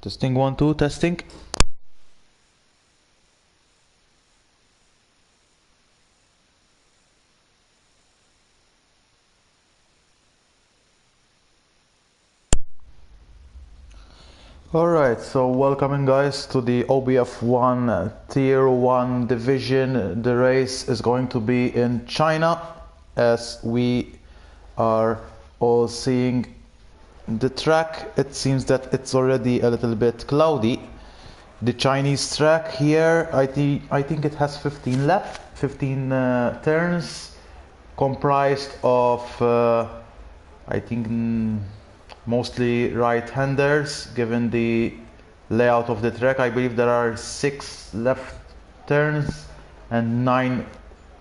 Testing 1 2 testing. Alright, so welcoming guys to the OBF1 Tier 1 division. The race is going to be in China, as we are all seeing the track. It seems that it's already a little bit cloudy. The Chinese track here, I think it has 15 laps, 15 turns, comprised of I think mostly right-handers, given the layout of the track. I believe there are 6 left turns and 9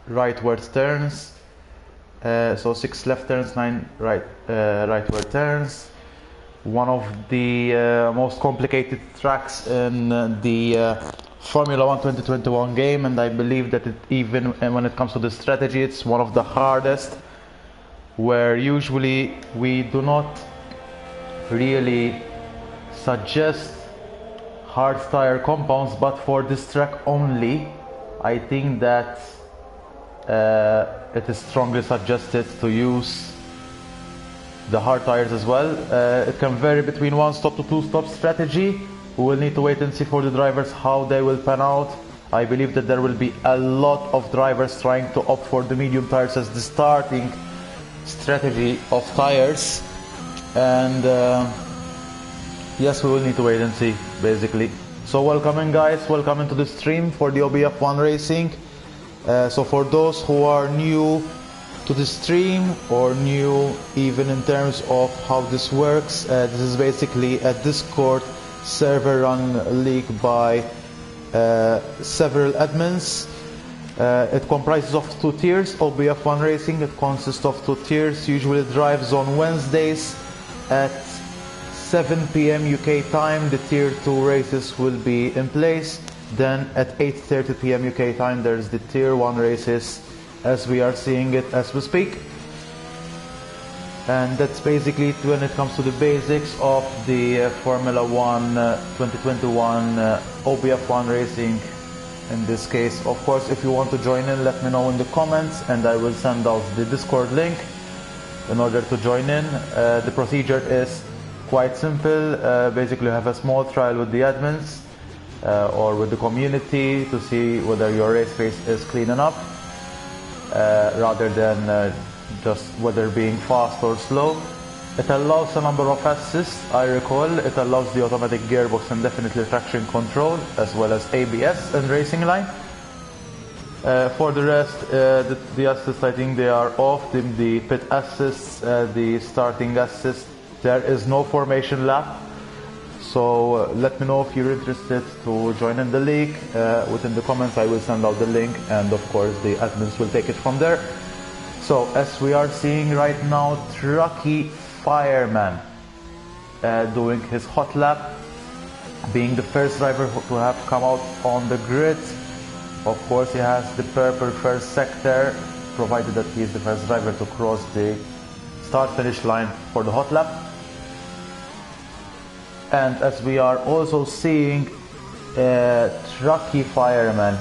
rightward turns. So 6 left turns, 9 rightward turns. One of the most complicated tracks in the Formula 1 2021 game, and I believe that even when it comes to the strategy, it's one of the hardest, where usually we do not really suggest hard tire compounds, but for this track only, I think that it is strongly suggested to use the hard tires as well. It can vary between 1 stop to 2 stop strategy. We will need to wait and see for the drivers how they will pan out. I believe that there will be a lot of drivers trying to opt for the medium tires as the starting strategy of tires, and yes, we will need to wait and see basically. So welcome guys, welcome to the stream for the OBF1 racing. So for those who are new to the stream, or new even in terms of how this works, this is basically a Discord server run league by several admins. It comprises of 2 tiers. OBF1 racing, it consists of 2 tiers, usually drives on Wednesdays at 7 PM UK time. The tier 2 races will be in place. Then at 8:30 PM UK time there's the tier 1 races, as we are seeing it as we speak. And that's basically it when it comes to the basics of the Formula 1 2021 OBF1 racing in this case. Of course, if you want to join in, let me know in the comments and I will send out the Discord link in order to join in. The procedure is quite simple. Basically you have a small trial with the admins or with the community to see whether your race pace is clean enough, rather than just whether being fast or slow. It allows a number of assists, I recall. It allows the automatic gearbox and definitely traction control, as well as ABS and racing line. For the rest, the assists, I think they are off. The pit assists, the starting assist, there is no formation lap. So let me know if you're interested to join in the league. Within the comments I will send out the link, and of course the admins will take it from there. So as we are seeing right now, Trucky Fireman doing his hot lap, being the first driver to have come out on the grid. Of course he has the purple first sector, provided that he is the first driver to cross the start finish line for the hot lap. And as we are also seeing Trucky Fireman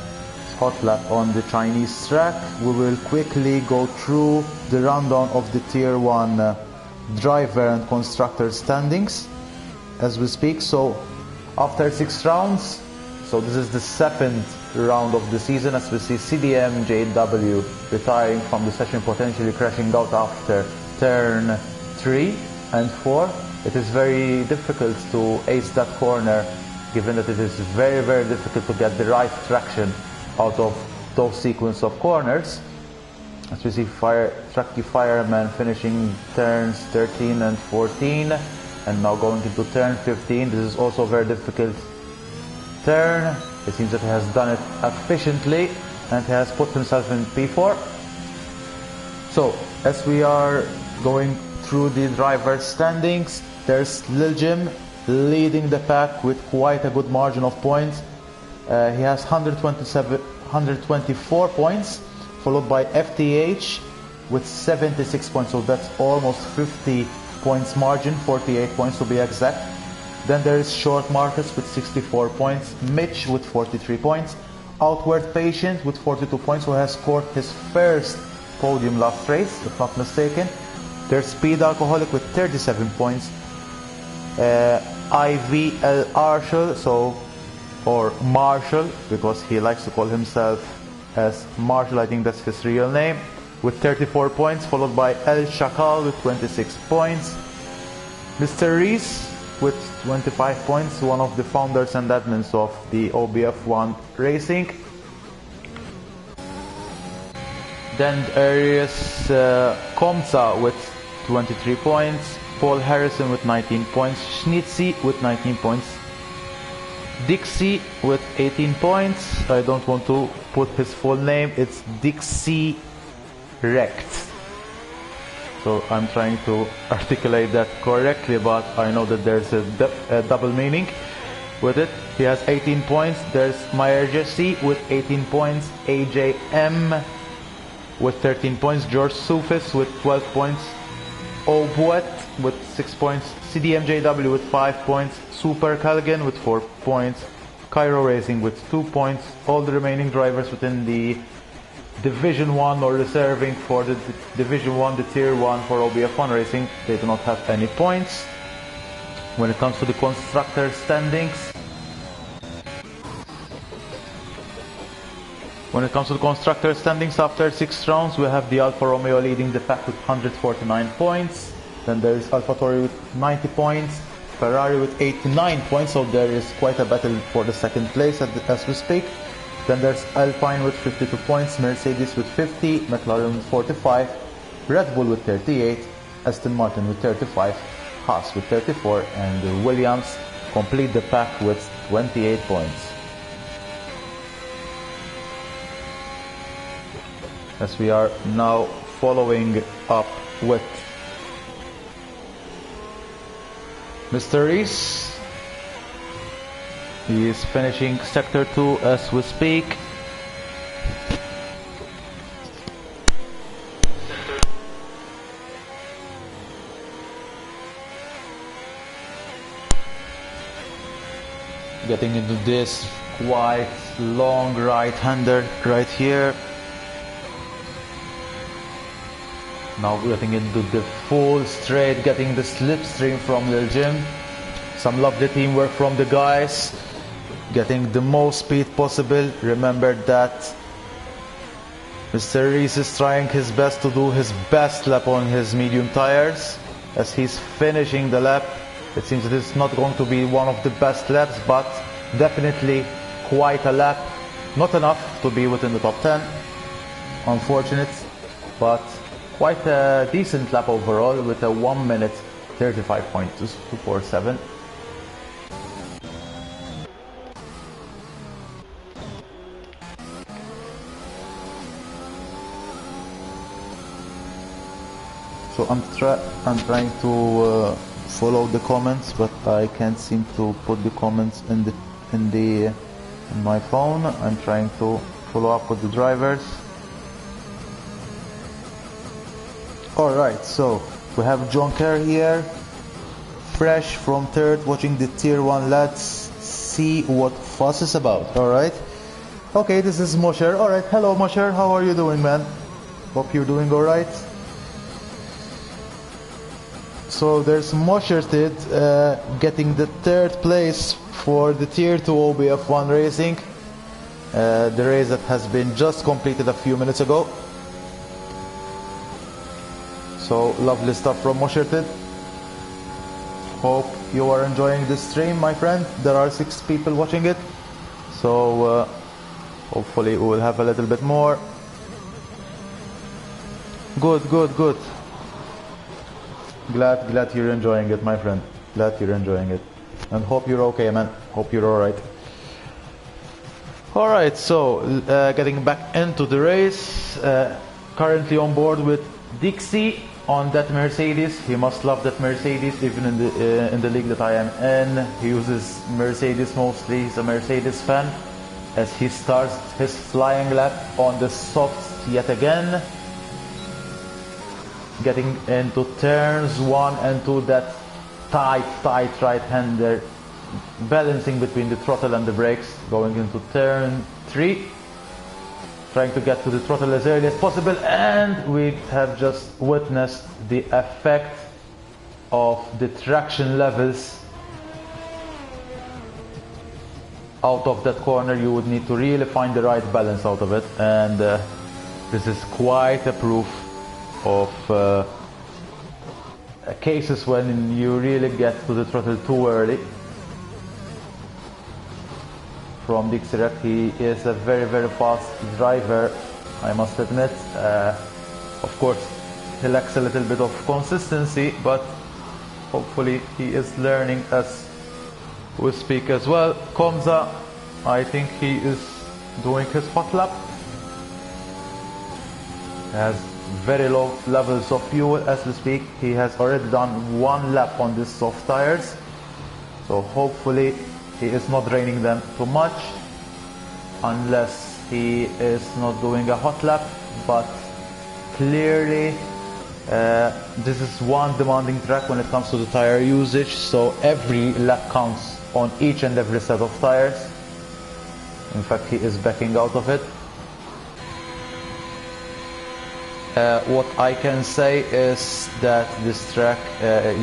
hot lap on the Chinese track, we will quickly go through the rundown of the tier 1 driver and constructor standings as we speak. So after 6 rounds, so this is the 7th round of the season, as we see CDM JW retiring from the session, potentially crashing out after turn 3 and 4. It is very difficult to ace that corner, given that it is very, very difficult to get the right traction out of those sequence of corners. As we see Trucky Fireman finishing turns 13 and 14, and now going into turn 15. This is also a very difficult turn. It seems that he has done it efficiently and he has put himself in P4. So as we are going through the driver standings, there's Lil Jim leading the pack with quite a good margin of points. He has 124 points, followed by FTH with 76 points, so that's almost 50 points margin, 48 points to be exact. Then there is Short Marcus with 64 points, Mitch with 43 points, Outward Patient with 42 points, who has scored his first podium last race, if not mistaken. There's Speed Alcoholic with 37 points, IVL Arshel, or Marshall, because he likes to call himself as Marshall, I think that's his real name, with 34 points, followed by El Shakal with 26 points. MR-C-REES with 25 points, one of the founders and admins of the OBF1 Racing. Then there is Komsa with 23 points, Paul Harrison with 19 points, Schnitzi with 19 points, Dixie with 18 points. I don't want to put his full name, it's Dixie Rect. So I'm trying to articulate that correctly, but I know that there's a double meaning with it. He has 18 points. There's Mayer-Jesse with 18 points, AJM with 13 points, George Sufis with 12 points, Obuet with 6 points, CDMJW with 5 points, Super Calgan with 4 points, Cairo Racing with 2 points. All the remaining drivers within the Division 1 or reserving for the Division 1, the Tier 1 for OBF1 Racing, they do not have any points. When it comes to the constructor standings, after 6 rounds, we have the Alfa Romeo leading the pack with 149 points. Then there is AlphaTauri with 90 points, Ferrari with 89 points, so there is quite a battle for the second place as we speak. Then there's Alpine with 52 points, Mercedes with 50, McLaren with 45, Red Bull with 38, Aston Martin with 35, Haas with 34, and Williams complete the pack with 28 points. As we are now following up with MR-C-REES. He is finishing Sector 2 as we speak. Getting into this quite long right-hander right here. Now getting into the full straight, getting the slipstream from Lil Jim. Some lovely teamwork from the guys. Getting the most speed possible. Remember that MR-C-REES is trying his best to do his best lap on his medium tires. As he's finishing the lap, it seems that it's not going to be one of the best laps, but definitely quite a lap. Not enough to be within the top 10. Unfortunate, but quite a decent lap overall with a 1 minute 35.247. So I'm trying to follow the comments, but I can't seem to put the comments in my phone. I'm trying to follow up with the drivers. Alright, so we have John Kerr here, fresh from third, watching the Tier 1 lads see what fuss is about. Alright, okay, this is Mosher. Alright, hello Mosher, how are you doing, man? Hope you're doing alright. So there's Mosherted getting the third place for the Tier 2 OBF1 Racing, the race that has been just completed a few minutes ago. So lovely stuff from Mosherted. Hope you are enjoying this stream, my friend. There are 6 people watching it, so hopefully we will have a little bit more. Good, good, good. Glad you're enjoying it, my friend. Glad you're enjoying it, and hope you're okay, man. Hope you're all right. All right, so getting back into the race. Currently on board with Dixie on that Mercedes. He must love that Mercedes, even in the league that I am in. He uses Mercedes mostly. He's a Mercedes fan, as he starts his flying lap on the softs yet again. Getting into turns 1 and 2, that tight right-hander balancing between the throttle and the brakes, going into turn 3, trying to get to the throttle as early as possible, and we have just witnessed the effect of the traction levels out of that corner. You would need to really find the right balance out of it, and this is quite a proof of cases when you really get to the throttle too early. From Dixie, he is a very, very fast driver, I must admit. Of course, he lacks a little bit of consistency, but hopefully he is learning as we speak as well. Komza, I think he is doing his hot lap. Has very low levels of fuel as we speak. He has already done 1 lap on these soft tires, so hopefully he is not draining them too much, unless he is not doing a hot lap. But clearly this is one demanding track when it comes to the tire usage, so every lap counts on each and every set of tires. In fact, he is backing out of it. What I can say is that this track,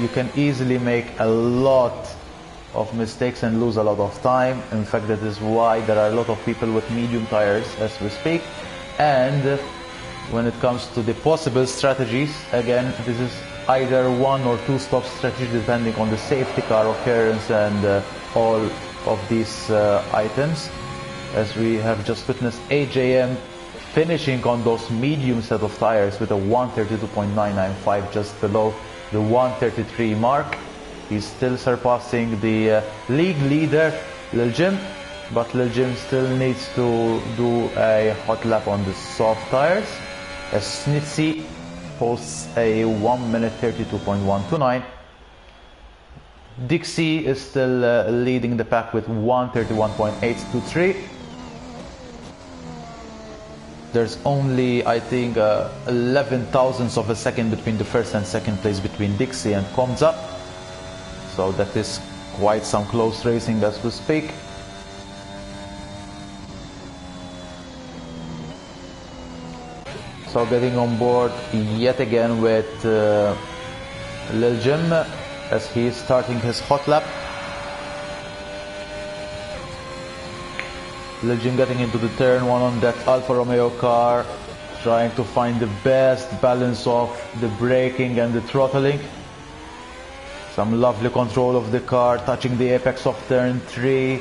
you can easily make a lot of mistakes and lose a lot of time. In fact, that is why there are a lot of people with medium tires as we speak. And when it comes to the possible strategies, again, this is either 1 or 2 stop strategy depending on the safety car occurrence and all of these items. As we have just witnessed AJM finishing on those medium set of tires with a 132.995, just below the 133 mark. He's still surpassing the league leader, Lil Jim, but Lil Jim still needs to do a hot lap on the soft tires, as Snitsy posts a 1 minute 32.129. Dixie is still leading the pack with 131.823. There's only, I think, 11 thousandths of a second between the first and second place between Dixie and Komza. So that is quite some close racing as we speak. So getting on board yet again with Lil Jim as he is starting his hot lap. Lil Jim getting into the turn 1 on that Alfa Romeo car, trying to find the best balance of the braking and the throttling. Some lovely control of the car, touching the apex of turn 3,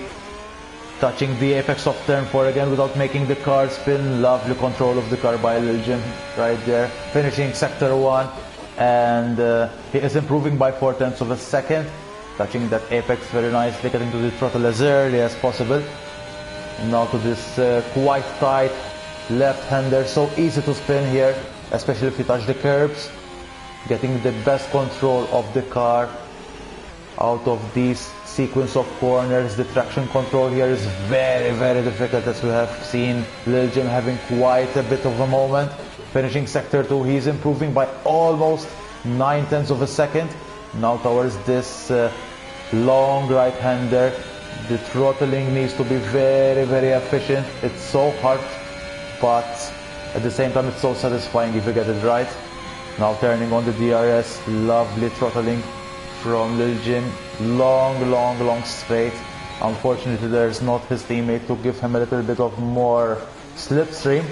touching the apex of turn 4 again without making the car spin. Lovely control of the car by Lil Jim right there, finishing sector 1, and he is improving by 0.4 of a second, touching that apex very nicely, getting to the throttle as early as possible. Now to this quite tight left-hander, so easy to spin here, especially if you touch the curbs. Getting the best control of the car out of these sequence of corners. The traction control here is very, very difficult, as we have seen Lil Jim having quite a bit of a moment. Finishing sector 2, he's improving by almost 0.9 of a second. Now towards this long right-hander, the throttling needs to be very, very efficient. It's so hard, but at the same time it's so satisfying if you get it right. Now turning on the DRS, lovely throttling from Lil Jim, long straight. Unfortunately there's not his teammate to give him a little bit of more slipstream,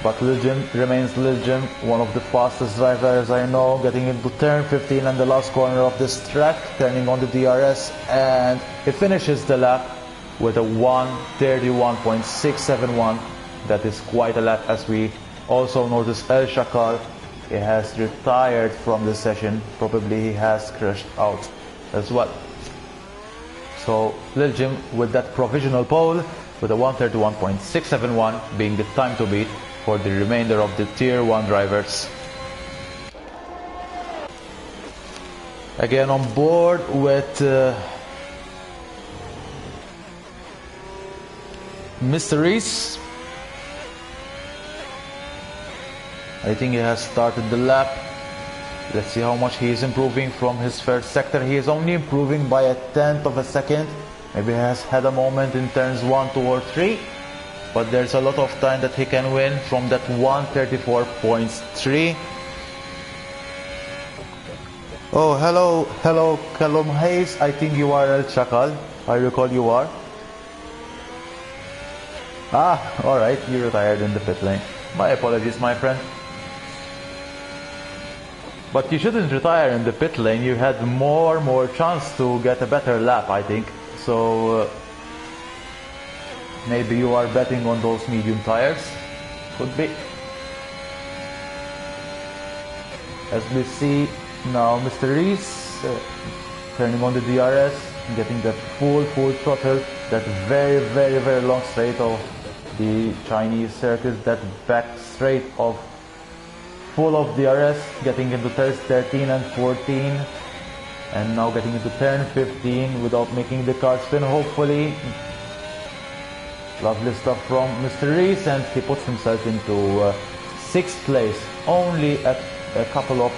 but Lil Jim remains Lil Jim, one of the fastest drivers I know, getting into turn 15 and the last corner of this track, turning on the DRS, and he finishes the lap with a 1:31.671. That is quite a lap, as we also notice El Shakal, he has retired from the session. Probably he has crashed out as well. So Lil Jim with that provisional pole with a 1:31.671 being the time to beat for the remainder of the Tier 1 drivers. Again on board with MR-C-REES. I think he has started the lap. Let's see how much he is improving from his first sector. He is only improving by a tenth of a second. Maybe he has had a moment in turns 1, 2 or 3, but there's a lot of time that he can win from that 134.3. Oh, hello, Callum Hayes. I think you are El Chakal. I recall you are. Ah, alright, you retired in the pit lane. My apologies, my friend. But you shouldn't retire in the pit lane. You had more chance to get a better lap, I think. So maybe you are betting on those medium tires. Could be. As we see now, Mr. Rees turning on the DRS, getting that full throttle, that very long straight of the Chinese circuit, that back straight of full of DRS, getting into turns 13 and 14, and now getting into turn 15 without making the car spin, hopefully. Lovely stuff from Mr. Rees, and he puts himself into 6th place, only a couple of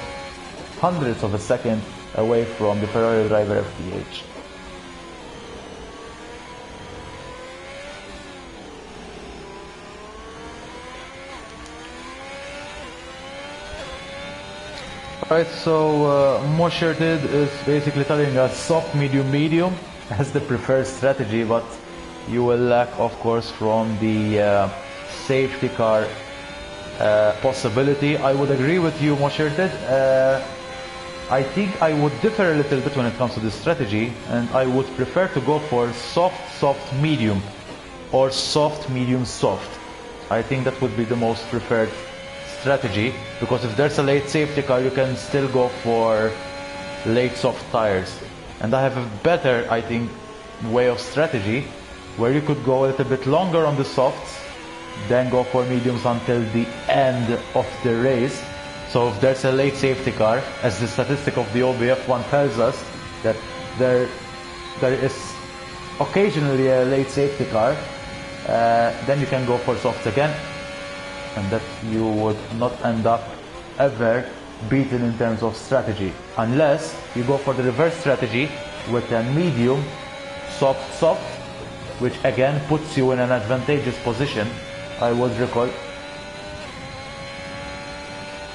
hundredths of a second away from the Ferrari driver FTH. Alright, so Mosherted is basically telling us soft, medium, medium as the preferred strategy, but you will lack, of course, from the safety car possibility. I would agree with you, Mosherted. I think I would differ a little bit when it comes to this strategy, and I would prefer to go for soft, medium, or soft, medium, soft. I think that would be the most preferred strategy, because if there's a late safety car, you can still go for late soft tires. And I have a better, I think, way of strategy, where you could go a little bit longer on the softs, then go for mediums until the end of the race. So if there's a late safety car, as the statistic of the OBF1 tells us, that there is occasionally a late safety car, then you can go for softs again, and that you would not end up ever beaten in terms of strategy, unless you go for the reverse strategy with a medium soft, which again puts you in an advantageous position. I would recall,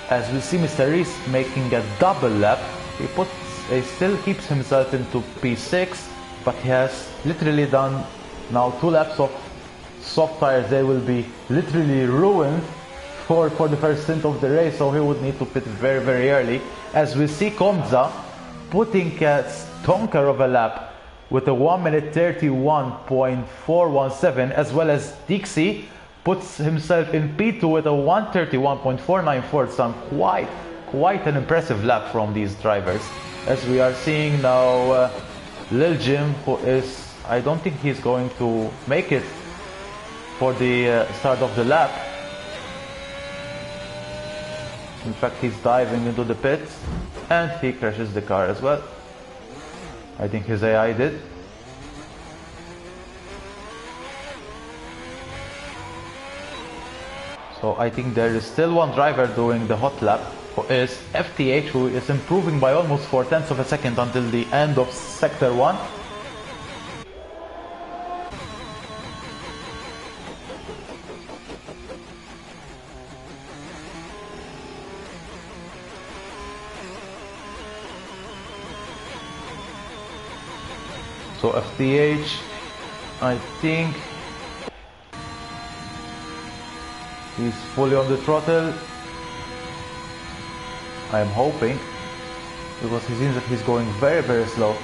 as we see Mr. Rees making a double lap, he still keeps himself into P6, but he has literally done now 2 laps of soft tires. They will be literally ruined for the first stint of the race, so he would need to pit very early. As we see Komza putting a stonker of a lap with a 1 minute 31.417, as well as Dixie puts himself in P2 with a 131.494. Some quite an impressive lap from these drivers. As we are seeing now Lil Jim, who is, I don't think he's going to make it for the start of the lap. In fact, he's diving into the pits, and he crashes the car as well. I think his AI did. So I think there is still one driver doing the hot lap, who is FTH, who is improving by almost 4/10 of a second until the end of sector 1. So FTH, I think he's fully on the throttle. I am hoping, because he seems that he's going very slow.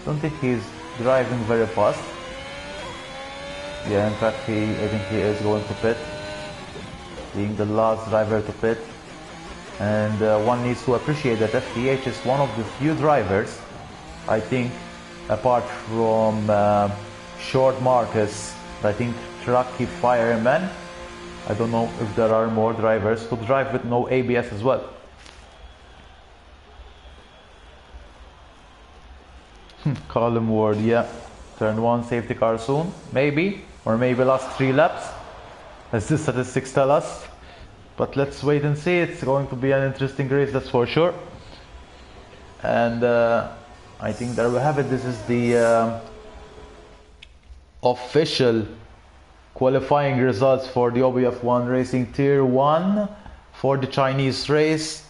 Don't think he's driving very fast. Yeah, in fact, I think he is going to pit, being the last driver to pit. And one needs to appreciate that FTH is one of the few drivers, I think, apart from Short Marcus, I think Trucky Fireman, I don't know if there are more drivers who drive with no ABS as well. Colin Ward, yeah, turn 1 safety car soon, maybe, or maybe last 3 laps. as the statistics tell us. But let's wait and see. It's going to be an interesting race, that's for sure. And I think there we have it. This is the official qualifying results for the OBF1 Racing Tier 1 for the Chinese race.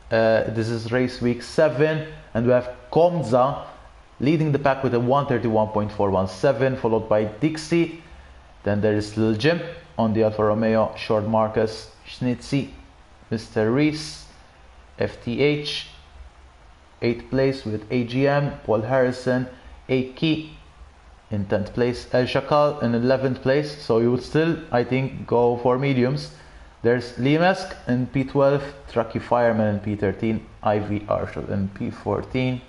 This is race week 7, and we have Komza leading the pack with a 131.417, followed by Dixie. Then there is Lil Jim on the Alfa Romeo, Short Marcus, Schnitzy, MR-C-REES, FTH, 8th place with AGM, Paul Harrison, Aki in 10th place, El Shakal in 11th place, so you would still, I think, go for mediums. There's Limesk in P12, Trucky Fireman in P13, Ivy Arshel in P14.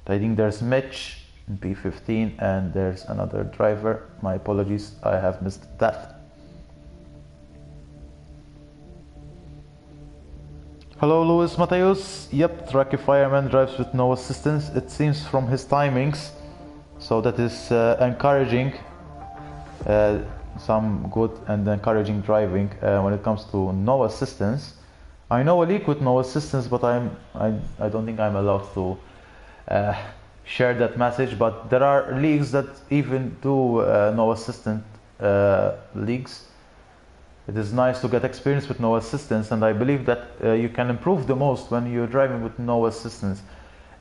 I think there's Mitch in P15, and there's another driver. My apologies, I have missed that. Hello, Luis Mateus. Yep, Trucky Fireman drives with no assistance, it seems, from his timings. So that is encouraging. Some good and encouraging driving when it comes to no assistance. I know a league with no assistance, but I don't think I'm allowed to share that message. But there are leagues that even do no assistant leagues. It is nice to get experience with no assistance, and I believe that you can improve the most when you're driving with no assistance.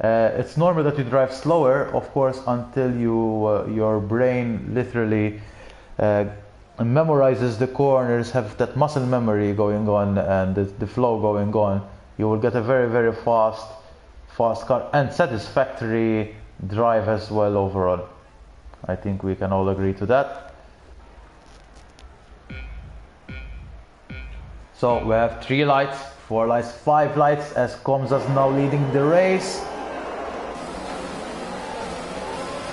It's normal that you drive slower, of course, until your brain literally memorizes the corners, have that muscle memory going on, and the flow going on. You will get a very, very fast car and satisfactory drive as well overall. I think we can all agree to that. So we have 3 lights, 4 lights, 5 lights, as Komza's now leading the race.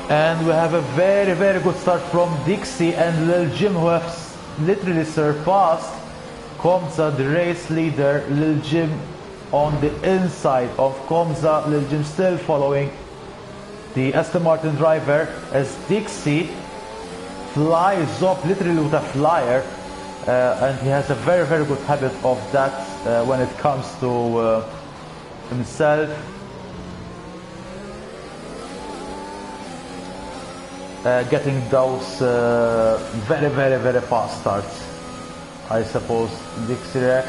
And we have a very, very good start from Dixie and Lil Jim, who have literally surpassed Komza, the race leader. Lil Jim on the inside of Komza. Lil Jim still following the Aston Martin driver, as Dixie flies up literally with a flyer. And he has a very, very good habit of that when it comes to himself. Getting those very, very, very fast starts. I suppose Dixie Rex,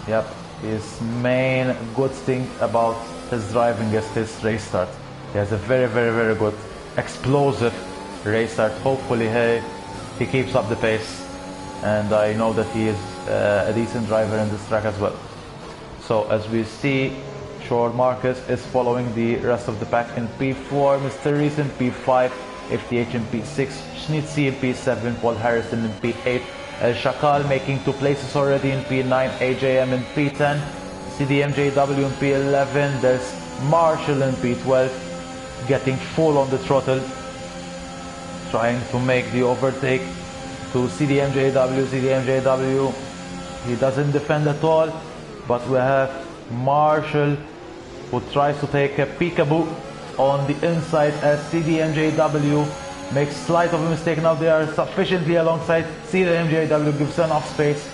yep, his main good thing about his driving is his race start. He has a very, very, very good explosive race start. Hopefully he keeps up the pace, and I know that he is a decent driver in this track as well. So as we see, Short Marcus is following the rest of the pack in P4, MR-C-REES in P5, FTH in P6, Schnitzy in P7, Paul Harrison in P8, El Shakal making 2 places already in P9, AJM in P10, CDMJW in P11, there's Marshall in P12, getting full on the throttle, trying to make the overtake to CDMJW. CDMJW, he doesn't defend at all, but we have Marshall who tries to take a peekaboo on the inside, as CDMJW makes slight of a mistake. Now they are sufficiently alongside. CDMJW gives enough space,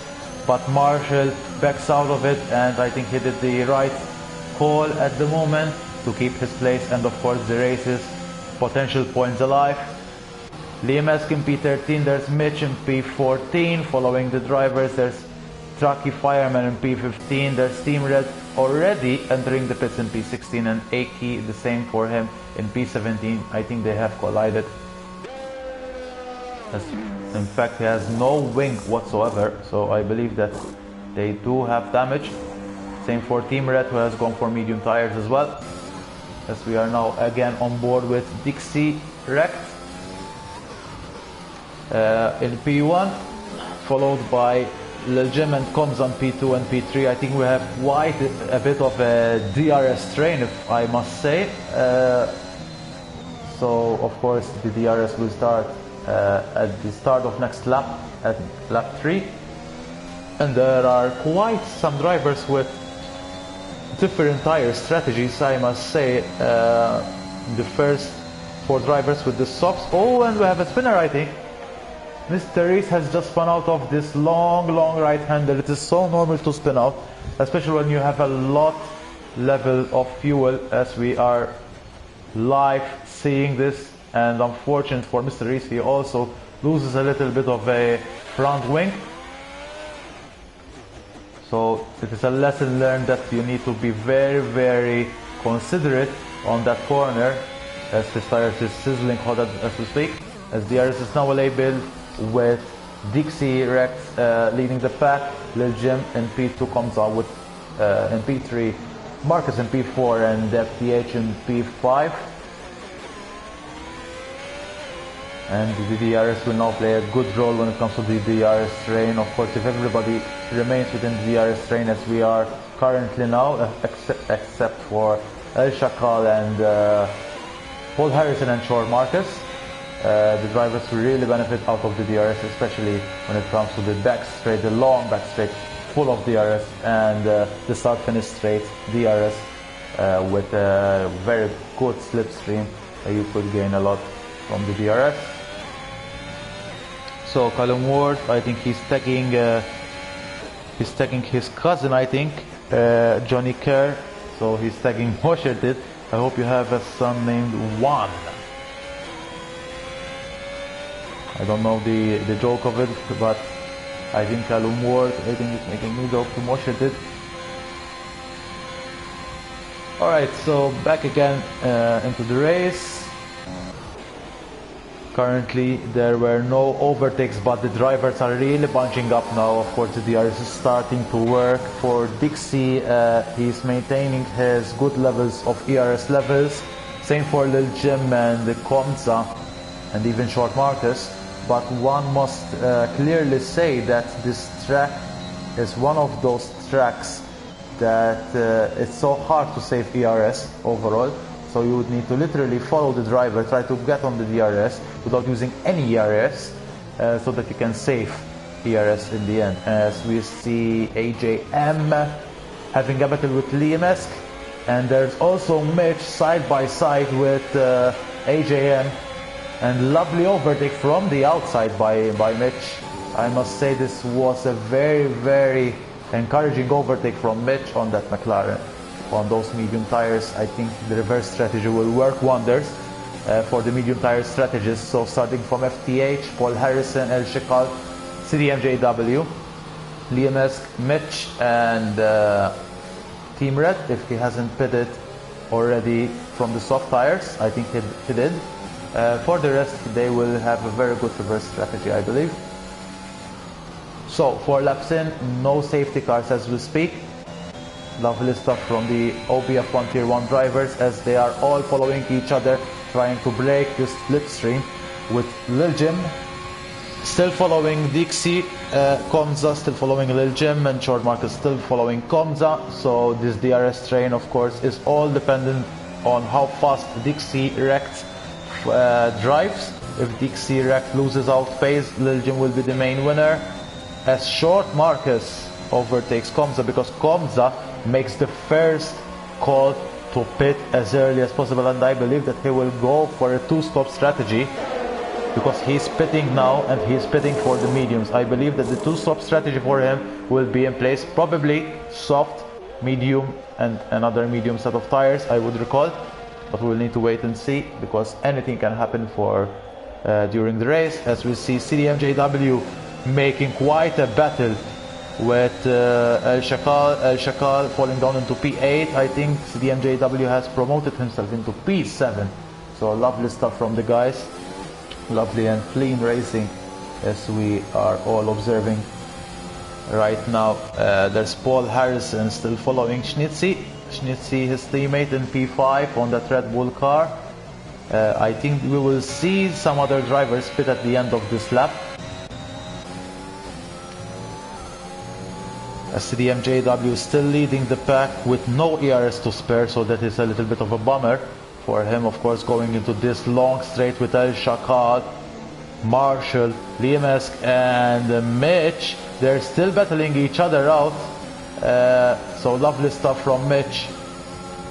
but Marshall backs out of it, and I think he did the right call at the moment to keep his place, and of course the race's potential points alive. Liam Esk in P13, there's Mitch in P14, following the drivers. There's Trucky Fireman in P15, there's Team Red already entering the pits in P16, and Aki, the same for him in P17. I think they have collided. In fact, he has no wing whatsoever, so I believe that they do have damage. Same for Team Red, who has gone for medium tires as well. As we are now again on board with Dixie Wrecked in P1, followed by Lil Jim and Combs on P2 and P3. I think we have quite a bit of a DRS train, if I must say. So of course the DRS will start at the start of next lap, at lap 3. And there are quite some drivers with different tire strategies, I must say. The first 4 drivers with the softs. Oh, and we have a spinner, I think. Mr. Rees has just spun out of this long right hander. It is so normal to spin out, especially when you have a lot level of fuel, as we are live seeing this. And unfortunate for Mr. Rees, he also loses a little bit of a front wing. So it is a lesson learned that you need to be very considerate on that corner, as his tires is sizzling hot as we speak, as DRS is now labeled with Dixie Rex leading the pack, Lil Jim in P2 comes out with in P3, Marcus in P4 and FTH in P5. And the DRS will now play a good role when it comes to the DRS train. Of course, if everybody remains within the DRS train as we are currently now, except for El Shakal and Paul Harrison and Short Marcus, the drivers will really benefit out of the DRS, especially when it comes to the back straight, the long back straight full of DRS, and the start finish straight DRS with a very good slipstream. You could gain a lot from the DRS. So Callum Ward, I think he's tagging his cousin, I think, Johnny Kerr. So he's tagging Mosheted. I hope you have a son named Juan. I don't know the joke of it, but I think Callum Ward, I think he's making me joke to Mosheted. Alright, so back again into the race. Currently there were no overtakes, but the drivers are really bunching up now. Of course the DRS is starting to work. For Dixie, he's maintaining his good levels of ERS levels. Same for Lil Jim and Komza and even Short Marcus. But one must clearly say that this track is one of those tracks that it's so hard to save ERS overall. So you would need to literally follow the driver, try to get on the DRS without using any ERS, so that you can save ERS in the end. As we see AJM having a battle with Liam-esque, and there's also Mitch side by side with AJM, and lovely overtake from the outside by Mitch. I must say this was a very encouraging overtake from Mitch on that McLaren. On those medium tires, I think the reverse strategy will work wonders for the medium tire strategists. So starting from FTH, Paul Harrison, El Shakal, CDMJW, Liam-esque, Mitch, and Team Red, if he hasn't pitted already from the soft tires. I think he did. For the rest, they will have a very good reverse strategy, I believe. So 4 laps in, no safety cars as we speak. Lovely stuff from the OBF1 Tier 1 drivers, as they are all following each other, trying to break this slipstream, with Lil Jim still following Dixie, Komza still following Lil Jim, and Short Marcus still following Komza. So this DRS train, of course, is all dependent on how fast Dixie Rex drives. If Dixie Rex loses out pace, Lil Jim will be the main winner, as Short Marcus overtakes Komza, because Komza makes the first call to pit as early as possible, and I believe that he will go for a 2-stop strategy, because he's pitting now and he's pitting for the mediums. I believe that the 2-stop strategy for him will be in place, probably soft, medium, and another medium set of tires, I would recall, but we will need to wait and see, because anything can happen for during the race. As we see CDMJW making quite a battle with El Shakal falling down into P8. I think CDMJW has promoted himself into P7. So lovely stuff from the guys. Lovely and clean racing, as we are all observing right now. There's Paul Harrison still following Schnitzy, his teammate, in P5 on that Red Bull car. I think we will see some other drivers pit at the end of this lap. CDMJW is still leading the pack with no ERS to spare, so that is a little bit of a bummer for him. Of course, going into this long straight with El Shakal, Marshall, Liam-esque, and Mitch. They're still battling each other out. So lovely stuff from Mitch.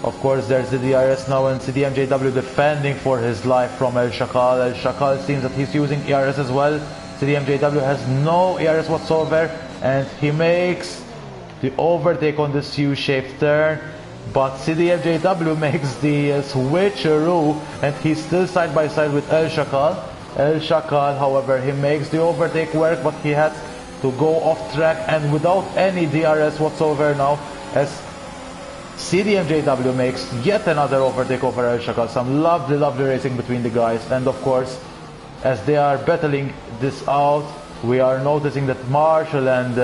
Of course, there's the DRS now, and CDMJW defending for his life from El Shakal. El Shakal seems that he's using ERS as well. CDMJW has no ERS whatsoever, and he makes the overtake on this U-shaped turn, but CDMJW makes the switcheroo, and he's still side by side with El Shakal. El Shakal, however, he makes the overtake work, but he had to go off track and without any DRS whatsoever now, as CDMJW makes yet another overtake over El Shakal. Some lovely, lovely racing between the guys, and of course, as they are battling this out, we are noticing that Marshall and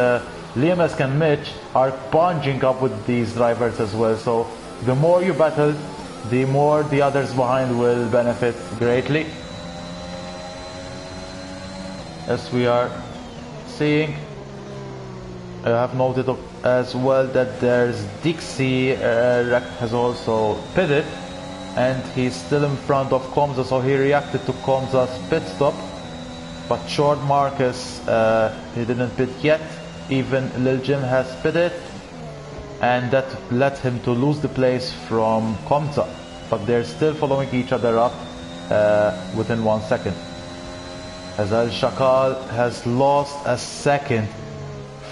Liam Esk and Mitch are punching up with these drivers as well. So the more you battle, the more the others behind will benefit greatly. As we are seeing, I have noted as well that there's Dixie has also pitted, and he's still in front of Komza, so he reacted to Komza's pit stop. But Short Marcus, he didn't pit yet. Even Lil Jim has pitted, and that led him to lose the place from Komza. But they're still following each other up within 1 second. As El Shakal has lost a second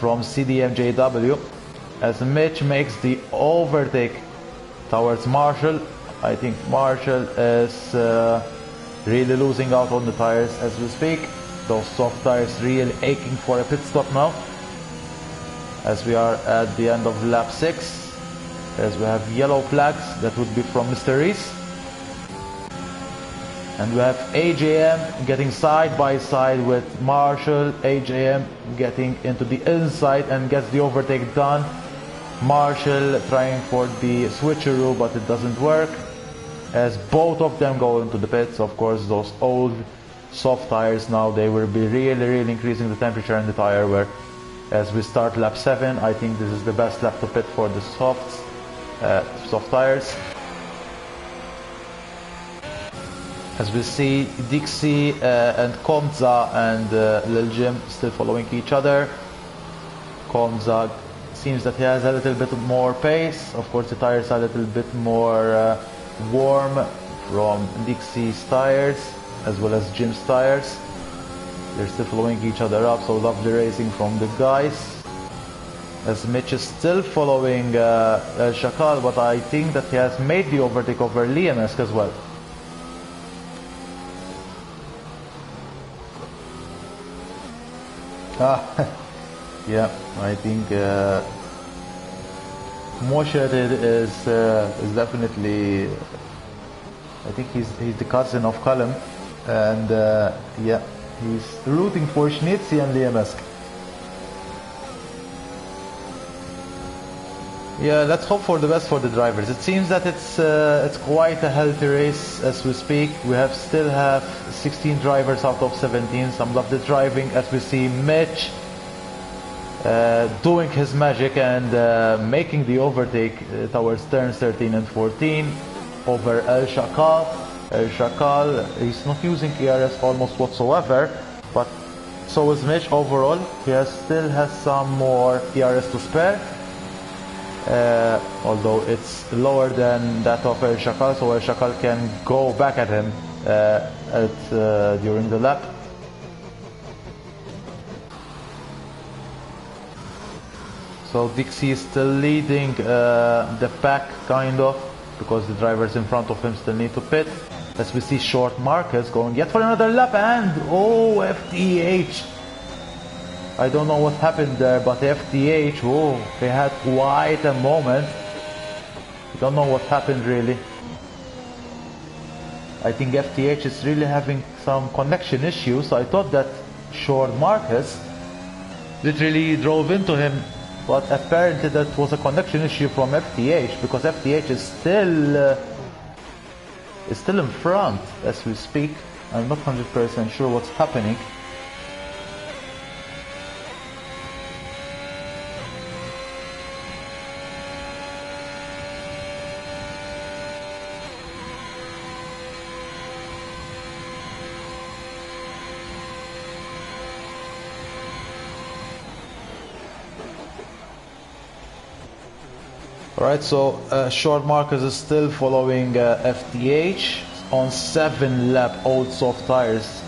from CDMJW, as Mitch makes the overtake towards Marshall. I think Marshall is really losing out on the tires as we speak. Those soft tires really aching for a pit stop now. As we are at the end of lap 6, as we have yellow flags, that would be from Mr. Rees. And we have AJM getting side by side with Marshall. AJM getting into the inside and gets the overtake done. Marshall trying for the switcheroo, but it doesn't work, as both of them go into the pits. Of course, those old soft tires now, they will be really increasing the temperature in the tire, where as we start lap 7, I think this is the best lap to pit for the soft tires. As we see Dixie and Komza and Lil Jim still following each other. Komza seems that he has a little bit more pace. Of course, the tires are a little bit more warm from Dixie's tires as well as Jim's tires. They're still following each other up, so lovely racing from the guys. As Mitch is still following El Shakal, but I think that he has made the overtake over Liam Esk as well. Yeah, I think Mosherid is definitely, I think he's the cousin of Callum, and yeah, he's rooting for Schnitzi and Liam Esk. Yeah, let's hope for the best for the drivers. It seems that it's quite a healthy race as we speak. We still have 16 drivers out of 17. Some love the driving, as we see Mitch doing his magic and making the overtake towards turns 13 and 14 over El Shakal. El Shakal, he's not using ERS almost whatsoever, but so is Mitch overall. He still has some more ERS to spare. Although it's lower than that of El Shakal, so El Shakal can go back at him during the lap. So Dixie is still leading the pack, kind of, because the drivers in front of him still need to pit. As we see Short Marcus going yet for another lap, and oh, FTH! I don't know what happened there, but FTH, oh, they had quite a moment. I don't know what happened really. I think FTH is really having some connection issues. I thought that Short Marcus literally drove into him, but apparently that was a connection issue from FTH, because FTH is still in front as we speak. I'm not 100% sure what's happening. Alright, so Short Marcus is still following FTH on 7 lap old soft tires.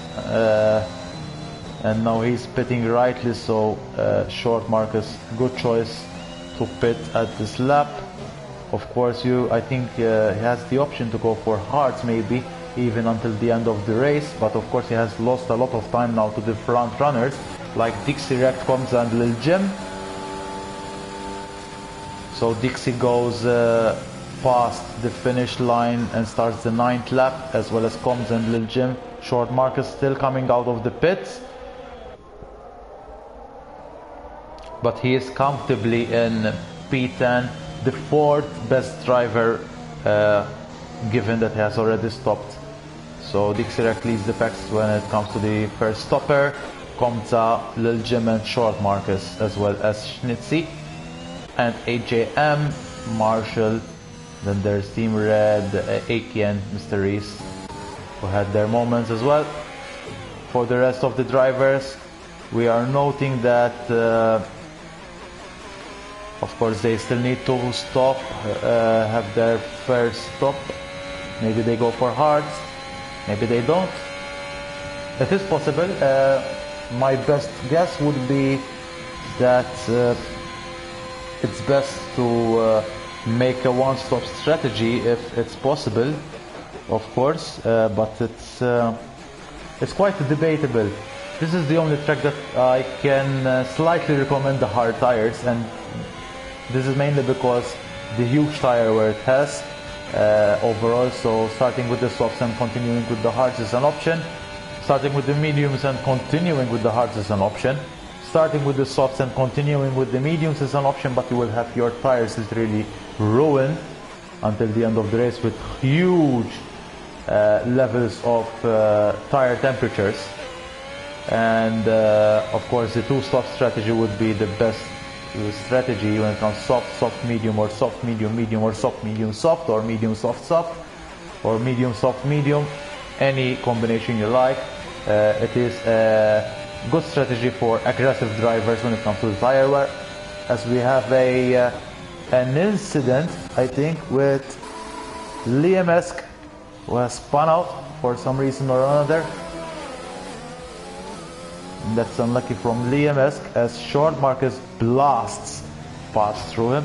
and now he's pitting rightly so. Short Marcus, good choice to pit at this lap. Of course, I think he has the option to go for hards maybe even until the end of the race, but of course he has lost a lot of time now to the front runners like Dixie, Rect, Combs and Lil Jim. So Dixie goes past the finish line and starts the 9th lap, as well as Combs and Lil Jim. Short Marcus still coming out of the pits, but he is comfortably in P10, the 4th best driver, given that he has already stopped. So Dixie Rect leads the packs when it comes to the first stopper. Komza, Lil Jim and Short Marcus, as well as Schnitzy and AJM, Marshall. Then there's Team Red, Aki and MR-C-REES, who had their moments as well. For the rest of the drivers, we are noting that of course they still need to stop, have their first stop. Maybe they go for hards, maybe they don't. It is possible. My best guess would be that it's best to make a one-stop strategy if it's possible, of course, but it's quite debatable. This is the only track that I can slightly recommend the hard tires, and this is mainly because the huge tire wear it has overall. So starting with the softs and continuing with the hards is an option. Starting with the mediums and continuing with the hards is an option. Starting with the softs and continuing with the mediums is an option, but you will have your tires literally ruined until the end of the race with huge levels of tire temperatures. And of course the two-stop strategy would be the best strategy when it comes soft, soft, medium, or soft, medium, medium, or soft, medium, soft, or medium, soft, soft, or medium, soft, medium, any combination you like. It is a good strategy for aggressive drivers when it comes to the tire wear, as we have an incident, I think, with Liam-esque, who has spun out for some reason or another. That's unlucky from Liam-esque, as Short Marcus blasts past through him.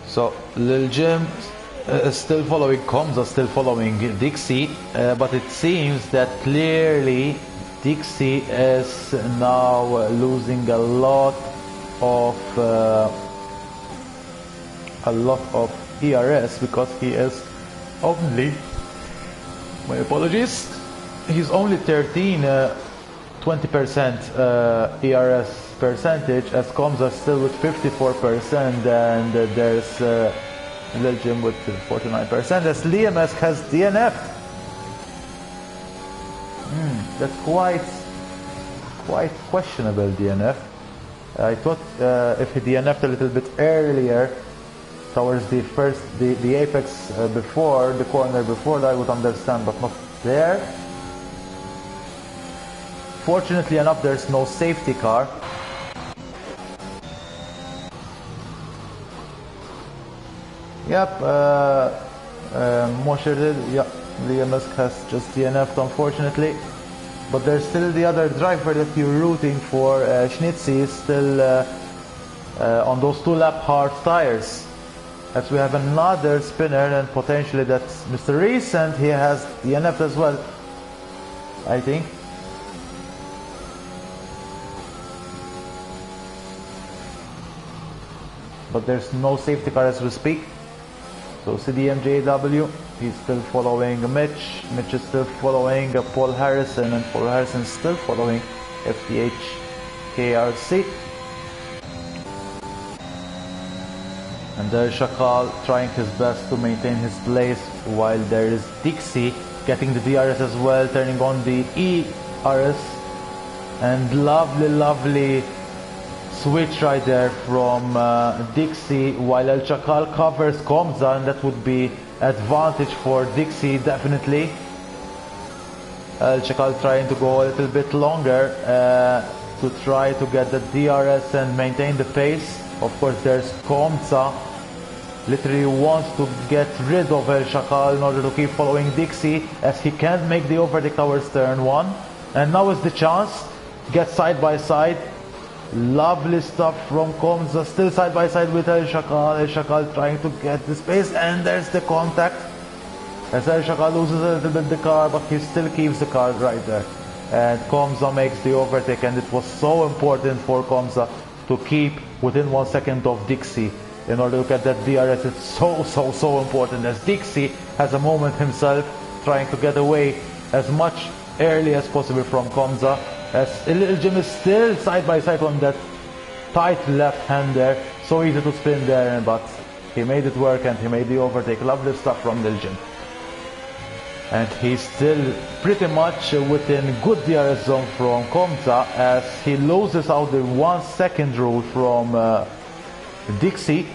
So Lil Jim is still following Komza, still following Dixie, but it seems that clearly Dixie is now losing a lot of ERS, because he is only, my apologies, he's only 20% ERS percentage, as Komza still with 54%, and there's Lil Jim with 49%, as Liam-esque has DNF'd. That's quite questionable DNF. I thought if he DNF'd a little bit earlier, towards the apex before, the corner before that, I would understand, but not there. Fortunately enough, there's no safety car. Yep, Moshe did. Yep, Liam-esque has just DNF'd, unfortunately. But there's still the other driver that you're rooting for. Schnitzy is still on those 2-lap hard tires. As we have another spinner, and potentially that's MR-C-REES, and he has DNF'd as well, I think. But there's no safety car as we speak. So CDMJW, he's still following Mitch. Mitch is still following Paul Harrison, and Paul Harrison is still following FTH KRC. And there's Shakal trying his best to maintain his place, while there is Dixie getting the DRS as well, turning on the ERS. And lovely switch right there from Dixie, while El Chakal covers Komza, and that would be advantage for Dixie, definitely. El Shakal trying to go a little bit longer to try to get the DRS and maintain the pace. Of course, there's Komza, literally wants to get rid of El Shakal in order to keep following Dixie, as he can't make the overtake towards turn 1. And now is the chance, get side by side. Lovely stuff from Komza, still side by side with El Shakal. El Shakal trying to get the space, and there's the contact. As El Shakal loses a little bit the car, but he still keeps the car right there. And Komza makes the overtake, and it was so important for Komza to keep within 1 second of Dixie in order to get that DRS. It's so important, as Dixie has a moment himself trying to get away as much early as possible from Komza, as Little Jim is still side by side on that tight left hand there. So easy to spin there, but he made it work and he made the overtake. Lovely stuff from Little Jim. And he's still pretty much within good DRS zone from Komza, as he loses out the 1 second rule from Dixie.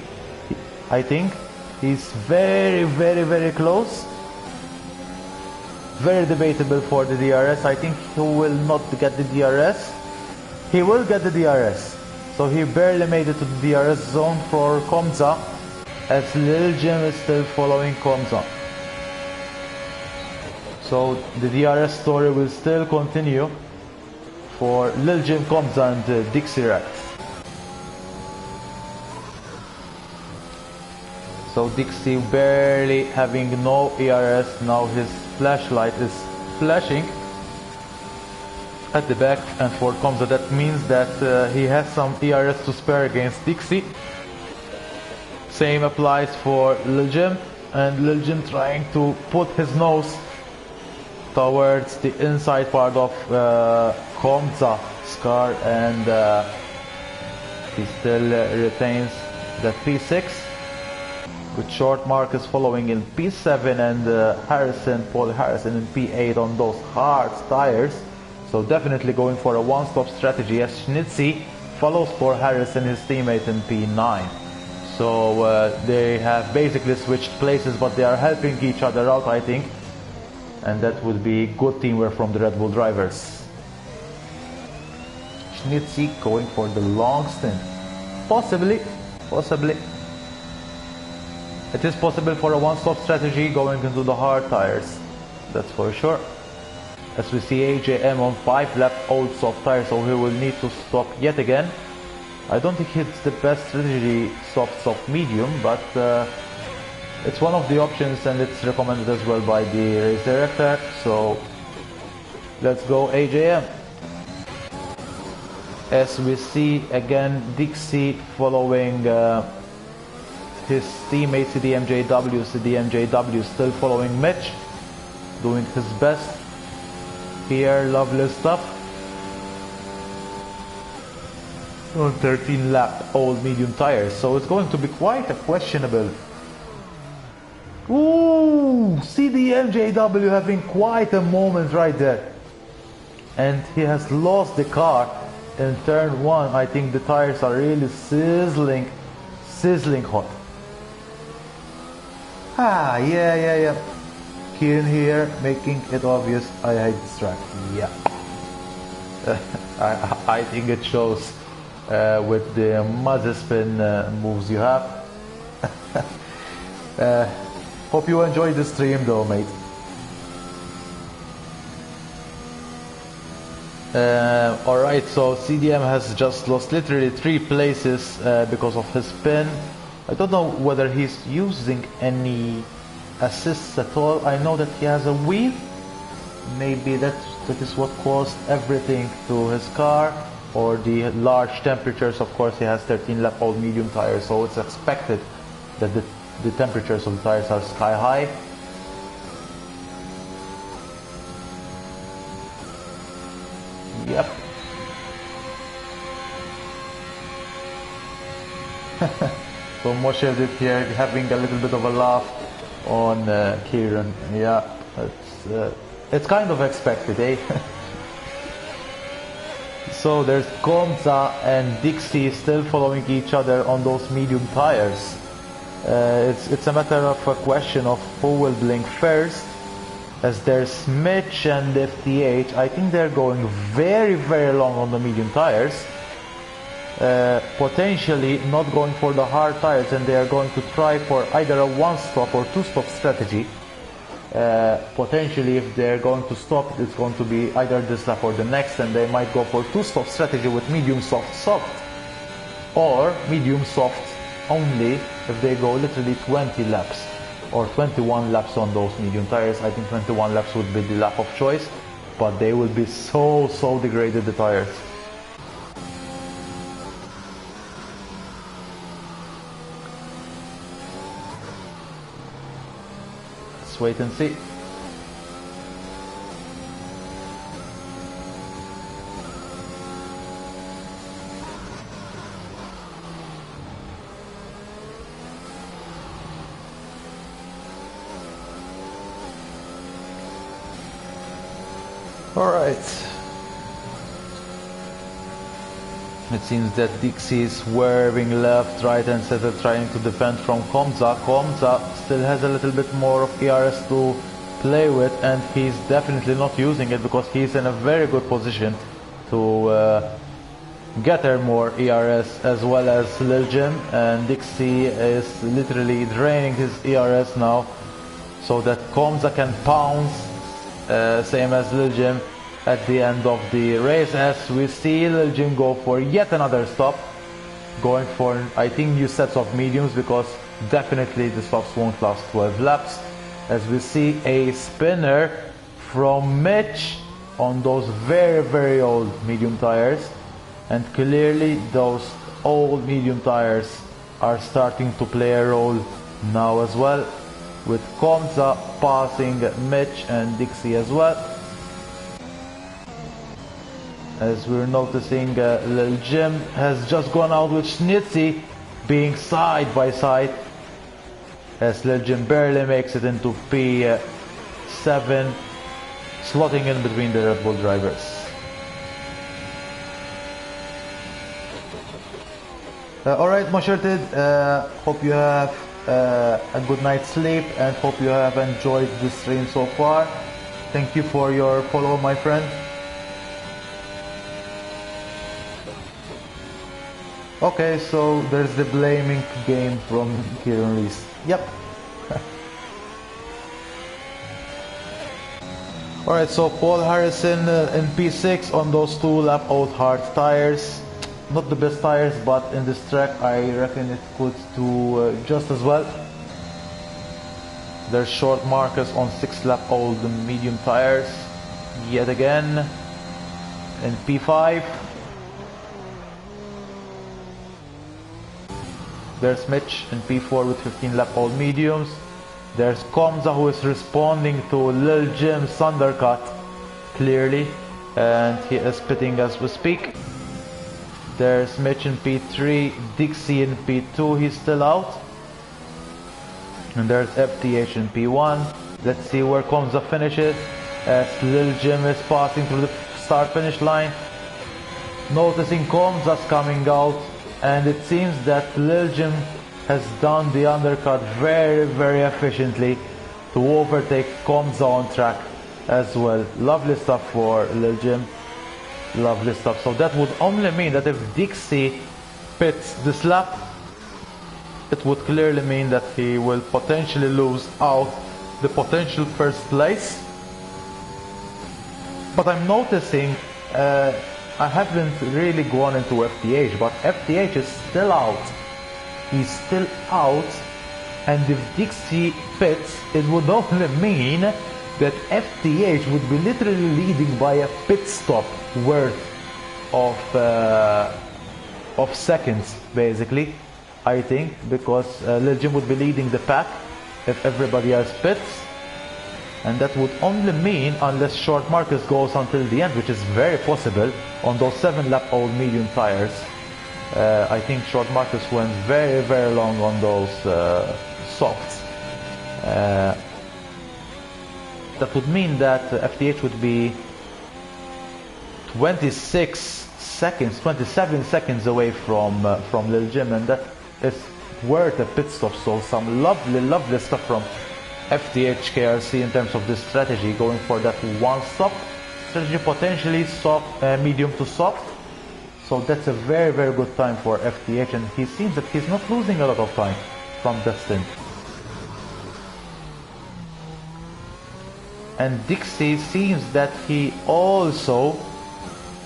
I think he's very close. Very debatable for the DRS. I think he will not get the DRS. He will get the DRS. So he barely made it to the DRS zone for Komza, as Lil Jim is still following Komza. So the DRS story will still continue for Lil Jim, Komza and Dixie Rex. So Dixie barely having no ERS, now his flashlight is flashing at the back, and for Komza that means that he has some ERS to spare against Dixie. Same applies for Lil Jim, and Lil Jim trying to put his nose towards the inside part of Komza's car, and he still retains the P6, with Short Marcus following in P7 and Paul Harrison in P8 on those hard tires. So definitely going for a one-stop strategy, as Schnitzy follows Paul Harrison, his teammate, in P9. So they have basically switched places, but they are helping each other out, I think. And that would be good teamwork from the Red Bull drivers. Schnitzy going for the long stint. Possibly. It is possible for a one-stop strategy going into the hard tires. That's for sure. As we see AJM on 5-lap old soft tires, so he will need to stop yet again. I don't think it's the best strategy, soft medium, but it's one of the options, and it's recommended as well by the race director. So let's go AJM. As we see again Dixie following his teammate CDMJW. CDMJW still following Mitch, doing his best here. Lovely stuff. On 13-lap old medium tires, so it's going to be quite a questionable. Ooh, CDMJW having quite a moment right there, and he has lost the car in turn 1. I think the tires are really sizzling hot. Yeah. Kieran here making it obvious I hate this track. Yeah. I think it shows with the Mazespin moves you have. Hope you enjoyed the stream though, mate. Alright, so CDM has just lost literally 3 places because of his spin. I don't know whether he's using any assists at all. I know that he has a wheel. Maybe that is what caused everything to his car, or the large temperatures. Of course, he has 13-lap old medium tires, so it's expected that the temperatures of the tires are sky high. Yep. So Moshe here having a little bit of a laugh on Kieran. Yeah, it's kind of expected, eh? So there's Komza and Dixie still following each other on those medium tires. It's a matter of a question of who will blink first. as there's Mitch and FTH. I think they're going very long on the medium tires, potentially not going for the hard tires, and they are going to try for either a one-stop or two-stop strategy. Potentially, if they're going to stop, it's going to be either this lap or the next, and they might go for two-stop strategy with medium soft, or medium soft only if they go literally 20 laps or 21 laps on those medium tires. I think 21 laps would be the lap of choice, but they will be so degraded, the tires. Let's wait and see. Alright. It seems that Dixie is swerving left, right and center, trying to defend from Komza. Komza still has a little bit more of ERS to play with, and he's definitely not using it because he's in a very good position to get her more ERS, as well as Lil Jim, and Dixie is literally draining his ERS now so that Komza can pounce, same as Lil Jim, at the end of the race, as we see Lil Jim go for yet another stop, going for, I think, new sets of mediums, because definitely the stops won't last 12 laps, as we see a spinner from Mitch on those very old medium tires, and clearly those old medium tires are starting to play a role now as well, with Komza passing Mitch and Dixie as well. As we're noticing, Lil Jim has just gone out with Schnitzy being side by side, as Lil Jim barely makes it into P7, slotting in between the Red Bull drivers. Alright, Mashirted, hope you have a good night's sleep, and hope you have enjoyed the stream so far. Thank you for your follow, my friend. Okay, so there's the blaming game from MR-C-REES. Yep. Alright, so Paul Harrison in P6 on those 2-lap-old hard tires. Not the best tires, but in this track I reckon it could do just as well. There's short Marcus on 6-lap-old medium tires yet again in P5. There's Mitch in P4 with 15-lap-old mediums. There's Komza, who is responding to Lil Jim's undercut clearly, and he is pitting as we speak. There's Mitch in P3, Dixie in P2, he's still out. And there's FTH in P1. Let's see where Komza finishes, as Lil Jim is passing through the start-finish line. Noticing Komza's coming out, and it seems that Lil Jim has done the undercut very efficiently to overtake Komza on track as well. Lovely stuff for Lil Jim. Lovely stuff. So that would only mean that if Dixie pits this lap, it would clearly mean that he will potentially lose out the potential first place. But I'm noticing I haven't really gone into FTH, but FTH is still out. He's still out, and if Dixie pits, it would only mean that FTH would be literally leading by a pit stop worth of seconds, basically, I think, because Lil Jim would be leading the pack if everybody else pits. And that would only mean, unless Short Marcus goes until the end, which is very possible on those 7-lap-old medium tires. I think Short Marcus went very long on those softs. That would mean that FTH would be 27 seconds away from Lil Jim, and that is worth a pit stop. So some lovely stuff FTH KRC in terms of this strategy, going for that one stop strategy, potentially soft, medium to soft. So that's a very, very good time for FTH, and he seems that he's not losing a lot of time from that stint. And Dixie seems that he also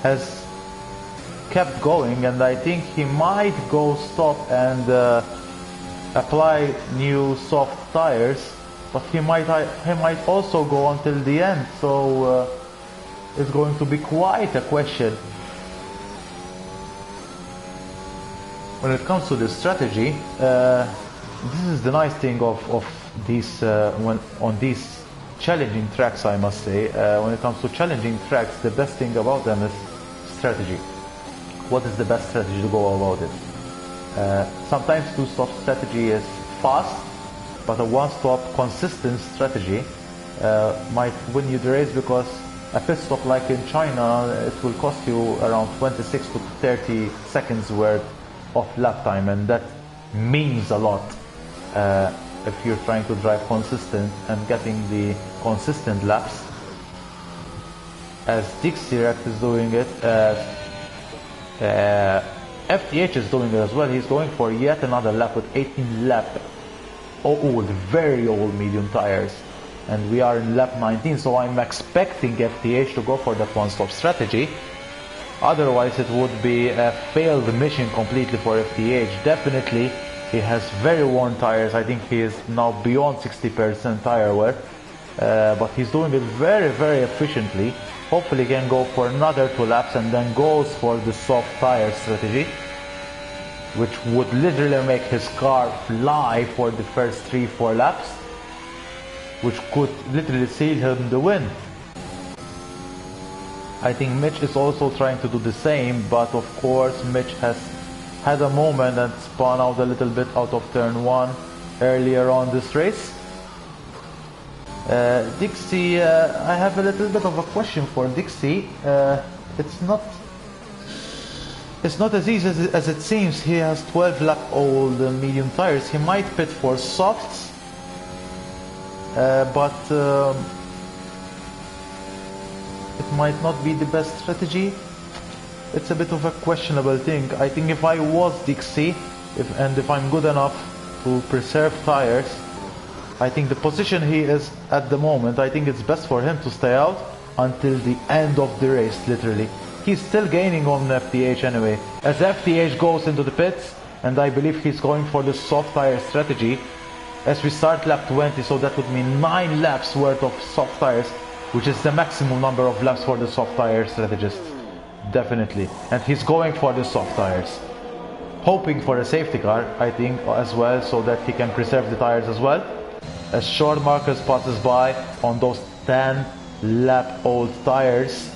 has kept going, and I think he might go stop and apply new soft tires, but he might also go until the end. So it's going to be quite a question. When it comes to this strategy, this is the nice thing of these on these challenging tracks, I must say. When it comes to challenging tracks, the best thing about them is strategy. What is the best strategy to go about it? Sometimes two-stop strategy is fast, but a one-stop consistent strategy might win you the race, because a pit stop like in China, it will cost you around 26 to 30 seconds worth of lap time, and that means a lot if you're trying to drive consistent and getting the consistent laps, as Dixie-REES is doing it, FTH is doing it as well. He's going for yet another lap with 18 lap old, very old medium tires, and we are in lap 19, so I'm expecting FTH to go for that one-stop strategy. Otherwise it would be a failed mission completely for FTH. Definitely he has very worn tires. I think he is now beyond 60% tire wear, but he's doing it very, very efficiently. Hopefully he can go for another 2 laps and then goes for the soft tire strategy, which would literally make his car fly for the first 3-4 laps, which could literally seal him the win. I think Mitch is also trying to do the same, but of course Mitch has had a moment and spun out a little bit out of turn 1 earlier on this race. Dixie, I have a little bit of a question for Dixie. It's not as easy as it seems. He has 12 lap old medium tires. He might pit for softs, but it might not be the best strategy. It's a bit of a questionable thing. I think if I was Dixie, if I'm good enough to preserve tires, I think the position he is at the moment, I think it's best for him to stay out until the end of the race, literally. He's still gaining on FTH anyway. As FTH goes into the pits, and I believe he's going for the soft tire strategy, as we start lap 20, so that would mean 9 laps worth of soft tires, which is the maximum number of laps for the soft tire strategist, definitely. And he's going for the soft tires, hoping for a safety car, I think, as well, so that he can preserve the tires as well. As Short Marcus passes by on those 10 lap old tires,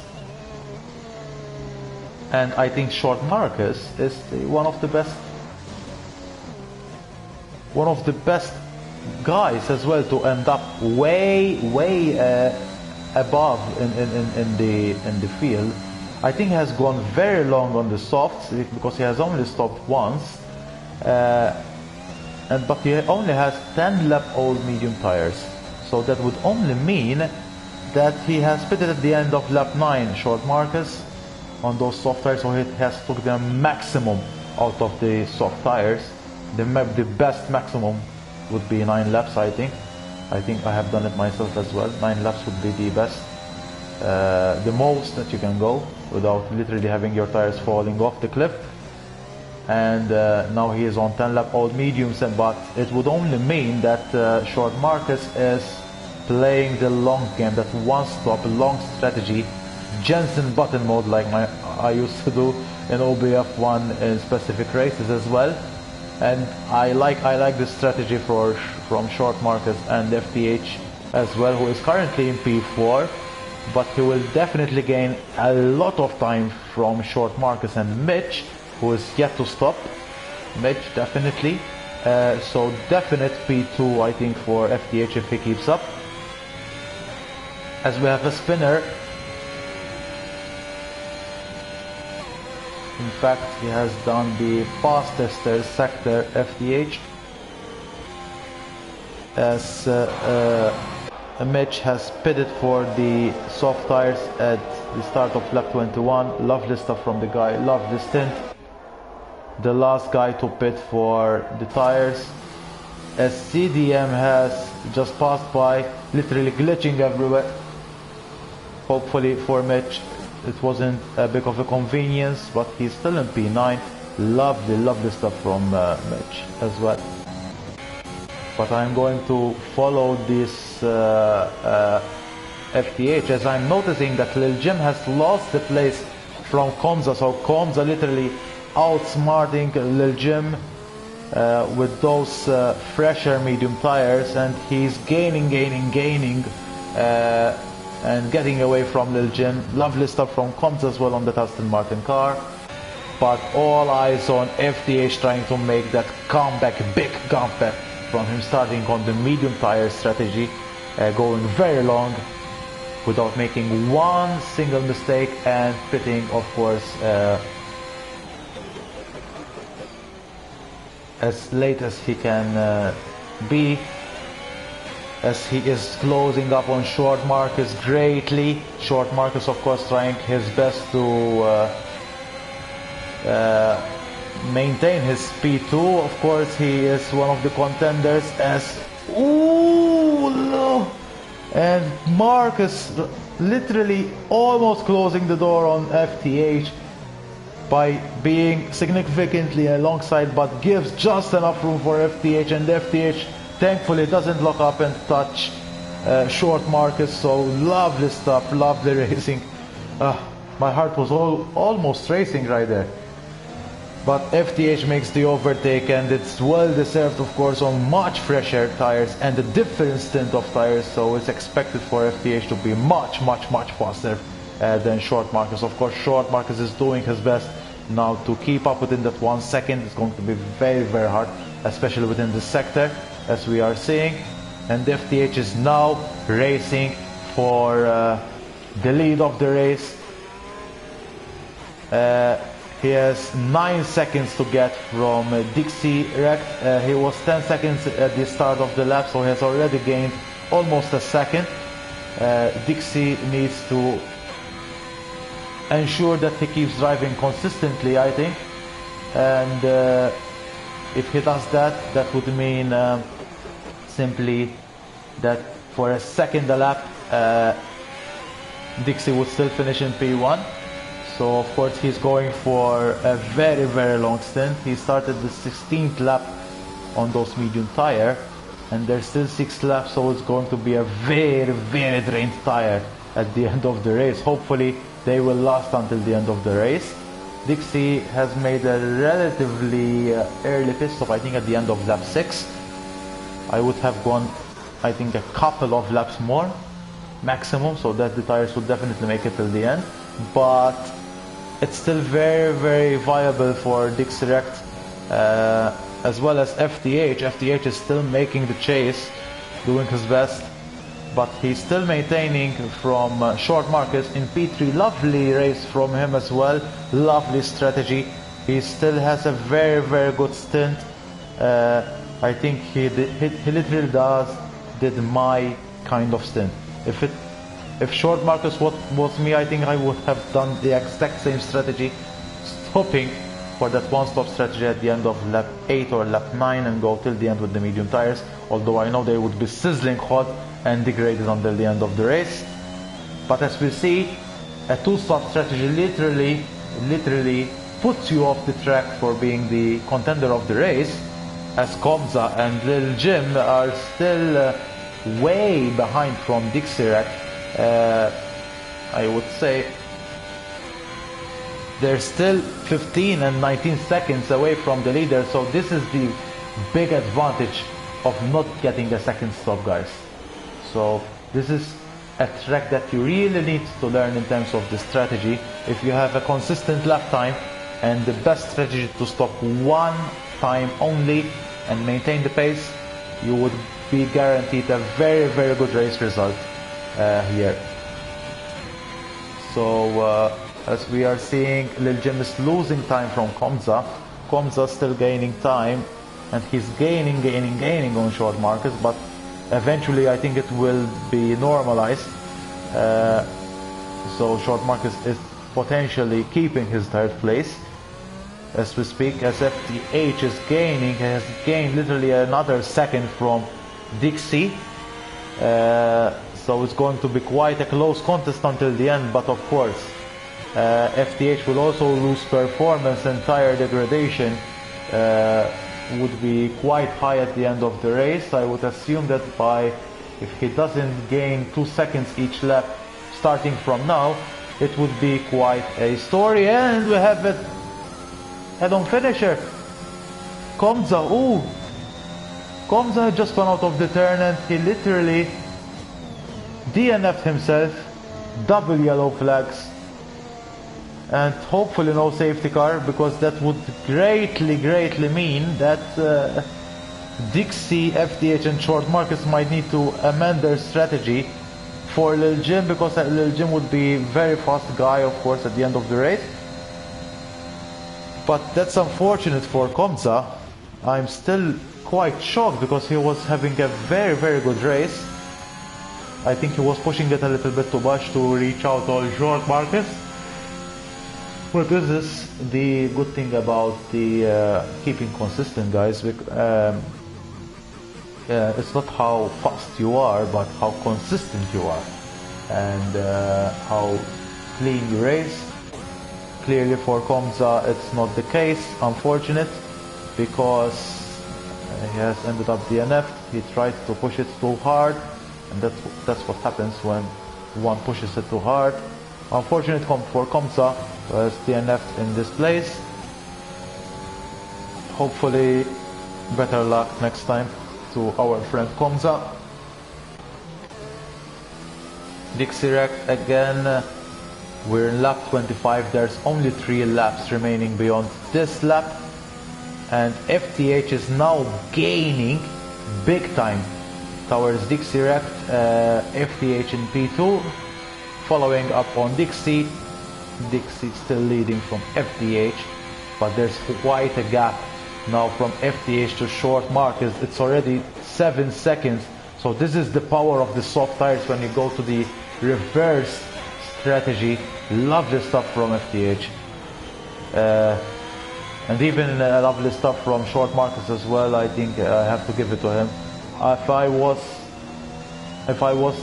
and I think Short Marcus is one of the best guys as well to end up way above in the field. I think he has gone very long on the softs because he has only stopped once, but he only has 10 lap old medium tires, so that would only mean that he has pitted at the end of lap 9, Short Marcus, on those soft tires, so he has took the maximum out of the soft tires. The best maximum would be 9 laps, I think. I have done it myself as well. 9 laps would be the best, the most that you can go without literally having your tires falling off the cliff. And now he is on 10 lap old mediums, but it would only mean that Short Marcus is playing the long game, that one stop long strategy, Jensen Button mode, like I used to do in OBF1 in specific races as well. And I like this strategy from Short Marcus and FTH as well, who is currently in P4, but he will definitely gain a lot of time from Short Marcus and Mitch, who is yet to stop. Mitch definitely, so definite P2 I think for FTH if he keeps up. As we have a spinner. In fact, he has done the fastest sector, FTH. as Mitch has pitted for the soft tires at the start of lap 21. Lovely stuff from the guy, lovely stint. The last guy to pit for the tires, as CDM has just passed by, literally glitching everywhere. Hopefully for Mitch it wasn't a bit of a convenience, but he's still in P9. Lovely stuff from Mitch as well. But I'm going to follow this FTH, as I'm noticing that Lil Jim has lost the place from Komza. So Komza literally outsmarting Lil Jim with those fresher medium tires, and he's gaining and getting away from Lil Jim. Lovely stuff from Komza as well on the Aston Martin car. But all eyes on FTH trying to make that comeback, big comeback, from him starting on the medium tire strategy, going very long without making one single mistake, and pitting, of course, as late as he can be, as he is closing up on Short Marcus greatly. Short Marcus, of course, trying his best to maintain his P2. Of course, he is one of the contenders, as ooh, no. And Marcus literally almost closing the door on FTH by being significantly alongside, but gives just enough room for FTH, and FTH thankfully doesn't lock up and touch Short Marcus. So lovely stuff, lovely racing. My heart was almost racing right there. But FTH makes the overtake, and it's well deserved, of course, on much fresher tires and a different stint of tires. So it's expected for FTH to be much faster than Short Marcus. Of course, Short Marcus is doing his best now to keep up within that 1 second. It's going to be very hard, especially within the sector, as we are seeing. And FTH is now racing for the lead of the race. He has 9 seconds to get from Dixie Rect. He was 10 seconds at the start of the lap, so he has already gained almost a second. Dixie needs to ensure that he keeps driving consistently, I think. And if he does that, that would mean simply that for a second a lap, Dixie would still finish in P1. So of course he's going for a very long stint. He started the 16th lap on those medium tire, and there's still 6 laps, so it's going to be a very drained tire at the end of the race. Hopefully they will last until the end of the race. Dixie has made a relatively early pit stop, I think at the end of lap 6. I would have gone, I think, a couple of laps more maximum, so that the tires would definitely make it till the end. But it's still very viable for Dixie Rect, as well as FTH. FTH is still making the chase, doing his best, but he's still maintaining from Short Marcus in P3. Lovely race from him as well, lovely strategy. He still has a very good stint. I think he literally did my kind of stint. If Short Marcus was me, I think I would have done the exact same strategy, stopping for that one-stop strategy at the end of lap 8 or lap 9 and go till the end with the medium tires, although I know they would be sizzling hot and degraded until the end of the race. But as we see, a two-stop strategy literally puts you off the track for being the contender of the race, as Komza and Lil Jim are still way behind from Dixie Rect. I would say they're still 15 and 19 seconds away from the leader, so this is the big advantage of not getting a second stop, guys. So this is a track that you really need to learn in terms of the strategy. If you have a consistent lap time, and the best strategy to stop one time only and maintain the pace, you would be guaranteed a very good race result here. So as we are seeing, Lil Jim is losing time from Komza. Komza still gaining time, and he's gaining on Short Marcus, but eventually I think it will be normalized. So Short Marcus is potentially keeping his third place as we speak, as FTH is gaining, has gained literally another second from Dixie. So it's going to be quite a close contest until the end, but of course FTH will also lose performance, and tire degradation would be quite high at the end of the race. I would assume that if he doesn't gain 2 seconds each lap starting from now, it would be quite a story. And we have it head-on finisher. Komza, ooh! Komza had just gone out of the turn and he literally DNF'd himself. Double yellow flags. And hopefully no safety car, because that would greatly mean that Dixie, FTH and Short Marcus might need to amend their strategy for Lil Jim, because Lil Jim would be very fast guy, of course, at the end of the race. But that's unfortunate for Komza. I'm still quite shocked because he was having a very good race. I think he was pushing it a little bit too much to reach out on Short Marcus. But this is the good thing about the keeping consistent, guys. It's not how fast you are, but how consistent you are, and how clean you race. Clearly for Komza it's not the case, unfortunate, because he has ended up DNF'd. He tried to push it too hard, and that's what happens when one pushes it too hard. Unfortunate for Komza, was DNF'd in this place. Hopefully better luck next time to our friend Komza. Dixie wrecked again. We're in lap 25. There's only 3 laps remaining beyond this lap, and FTH is now gaining big time towards Dixie wrecked. FTH in P2, following up on Dixie. Dixie still leading from FTH, but there's quite a gap now from FTH to Short Marcus. It's already 7 seconds. So this is the power of the soft tires when you go to the reverse strategy. Lovely stuff from FTH, and even lovely stuff from Short Marcus as well. I think I have to give it to him. If I was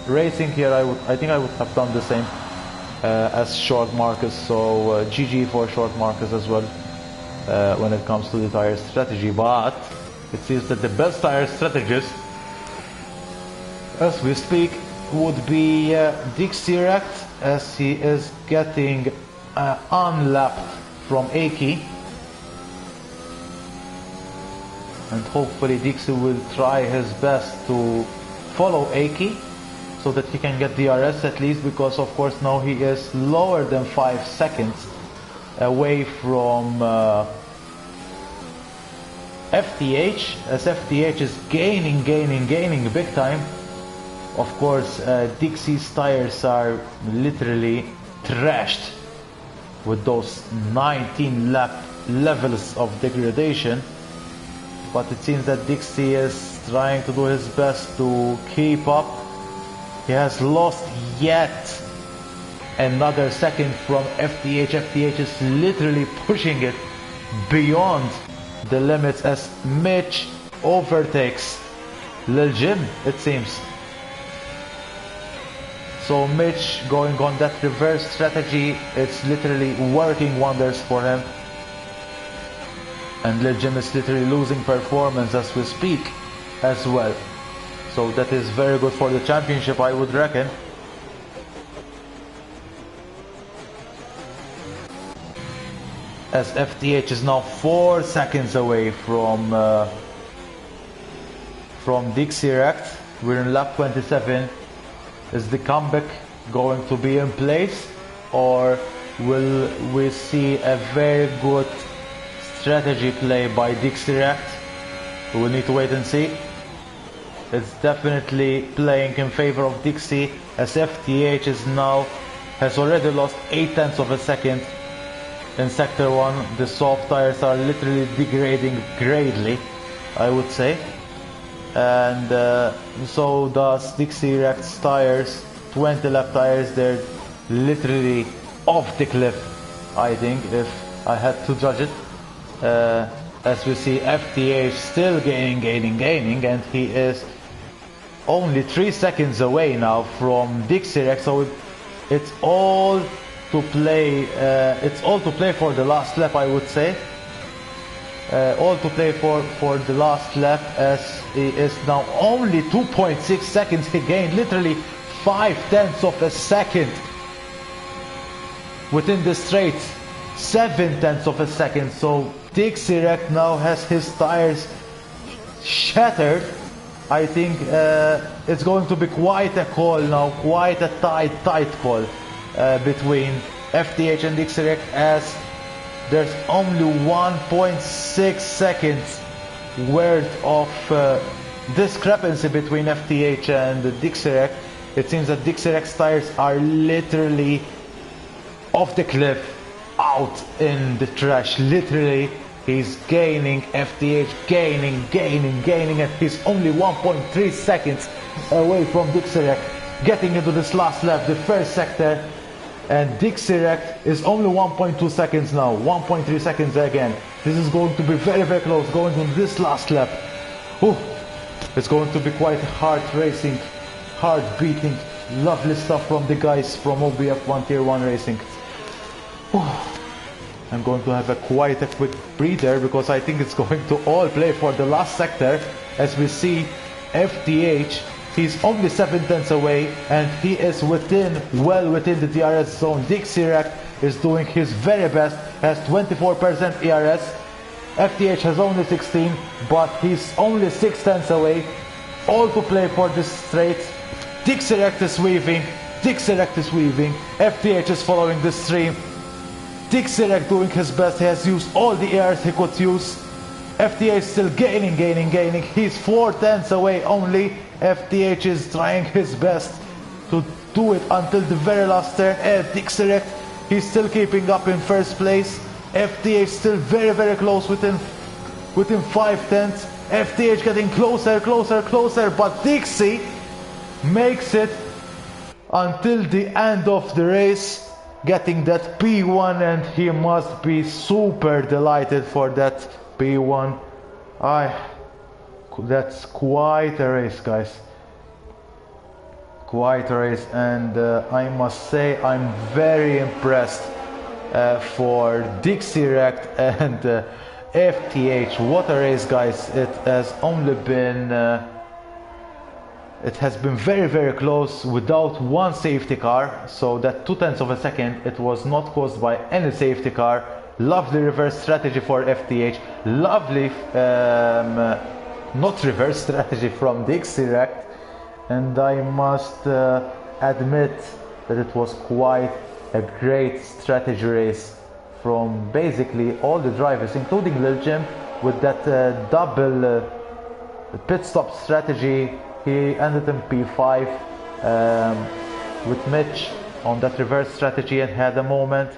racing here, I think I would have done the same as Short Marcus. So GG for Short Marcus as well when it comes to the tire strategy. But it seems that the best tire strategist as we speak would be Dixie wrecked, as he is getting unlapped from Aki, and hopefully Dixie will try his best to follow Aki so that he can get DRS at least, because of course now he is lower than 5 seconds away from FTH, as FTH is gaining big time. Of course Dixie's tires are literally trashed with those 19 lap levels of degradation, but it seems that Dixie is trying to do his best to keep up. He has lost yet another second from FTH. FTH is literally pushing it beyond the limits as Mitch overtakes Lil Jim, it seems. So Mitch going on that reverse strategy, it's literally working wonders for him. And Lil Jim is literally losing performance as we speak as well. So that is very good for the championship, I would reckon. As FTH is now 4 seconds away from Dixie wrecked. We're in lap 27. Is the comeback going to be in place, or will we see a very good strategy play by Dixie wrecked? We will need to wait and see. It's definitely playing in favor of Dixie, as FTH has already lost 0.8 of a second in sector 1. The soft tires are literally degrading greatly, I would say. and so does Dixie-Rex tires. 20 lap tires, they're literally off the cliff, I think, if I had to judge it. As we see, FTH still gaining, and he is only 3 seconds away now from Dixie-Rex, so it's all to play. It's all to play for the last lap, I would say. All to play for the last lap, as he is now only 2.6 seconds. He gained literally 0.5 of a second within the straight, 0.7 of a second. So Dixie-Rex now has his tires shattered. I think it's going to be quite a call now, quite a tight call between FTH and Dixie-Rex, as there's only 1.6 seconds worth of discrepancy between FTH and Dixie-Rex. It seems that Dixie-Rex tires are literally off the cliff, out in the trash. Literally, he's gaining, FTH gaining, and he's only 1.3 seconds away from Dixie-Rex, getting into this last lap, the first sector. And Dixie-Rex is only 1.2 seconds now, 1.3 seconds again. This is going to be very close, going on this last lap. Ooh, it's going to be quite hard racing, hard beating. Lovely stuff from the guys from OBF1 Tier 1 Racing. Ooh. I'm going to have quite a quick breather, because I think it's going to all play for the last sector. As we see, FTH, he's only 0.7 away, and he is well within the DRS zone. Dixie-Rex is doing his very best, has 24% ERS. FTH has only 16, but he's only 0.6 away. All to play for this straight. Dixie-Rex is weaving, FTH is following the stream. Dixie-Rex doing his best, he has used all the ERS he could use. FTH still gaining, he's 0.4 away only. FTH is trying his best to do it until the very last turn. Dixie-Rex, he's still keeping up in first place. FTH still very close, within 0.5. FTH getting closer, but Dixie makes it until the end of the race, getting that P1, and he must be super delighted for that P1. That's quite a race, guys. Quite a race, and I must say I'm very impressed for Dixie-Rex and FTH. What a race, guys. It has only been it has been very close, without one safety car. So that 0.2 of a second, it was not caused by any safety car. Lovely reverse strategy for FTH. Lovely not reverse strategy from Dixie-Rex. And I must admit that it was quite a great strategy race from basically all the drivers, including Lil Jim, with that double pit stop strategy. He ended in P5 with Mitch on that reverse strategy, and had a moment.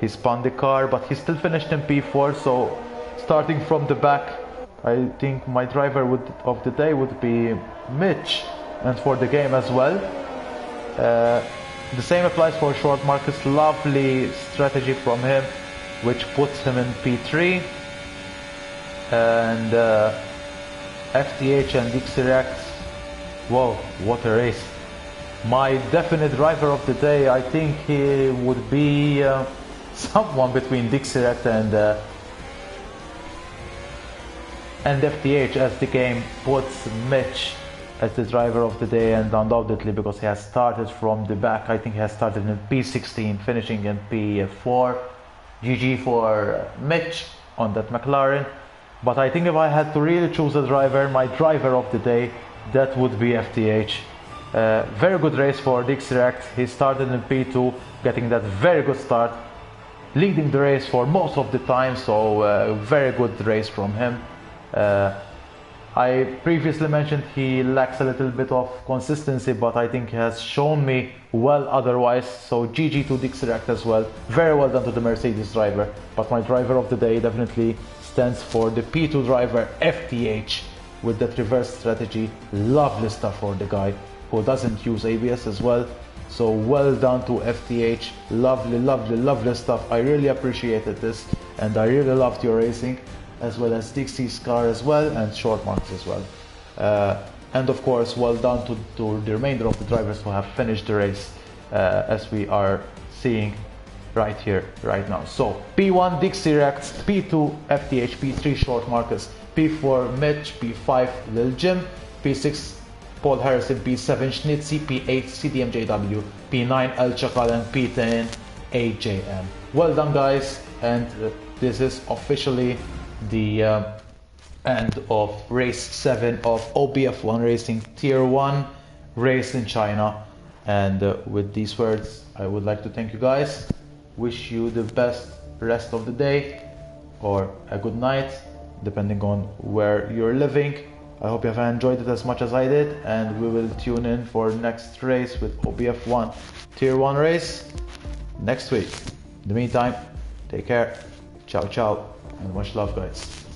He spun the car, but he still finished in P4. So starting from the back, I think my driver of the day would be Mitch, and for the game as well. The same applies for Short Marcus. Lovely strategy from him, which puts him in P3. And FTH and Dixie-Rex, whoa, what a race. My definite driver of the day, I think he would be someone between Dixie-Rex and FTH, as the game puts Mitch as the driver of the day, and undoubtedly because he has started from the back. I think he has started in P16, finishing in P4. GG for Mitch on that McLaren. But I think if I had to really choose a driver, my driver of the day, that would be FTH. Very good race for Dixie-Rex. He started in P2, getting that very good start, leading the race for most of the time, so very good race from him. I previously mentioned he lacks a little bit of consistency, but I think he has shown me well otherwise, so GG to Dixie-Rex as well. Very well done to the Mercedes driver, but my driver of the day definitely stands for the P2 driver, FTH. with that reverse strategy. Lovely stuff for the guy who doesn't use ABS as well. So well done to FTH. Lovely, lovely, lovely stuff. I really appreciated this, and I really loved your racing, as well as Dixie's car as well, and short marks as well. And of course, well done to the remainder of the drivers who have finished the race, as we are seeing right here, right now. So P1 Dixie Rex, P2 FTH, P3 Short Marcus, P4 Mitch, P5 Lil Jim, P6 Paul Harrison, P7 Schnitzy, P8 CDMJW, P9 El Chakal, and P10 AJM. Well done, guys, and this is officially the end of race 7 of OBF1 Racing Tier 1 race in China. And with these words, I would like to thank you guys. Wish you the best rest of the day or a good night, depending on where you're living. I hope you have enjoyed it as much as I did, and we will tune in for next race with OBF1 Tier 1 race next week. In the meantime, take care, ciao ciao, and much love, guys.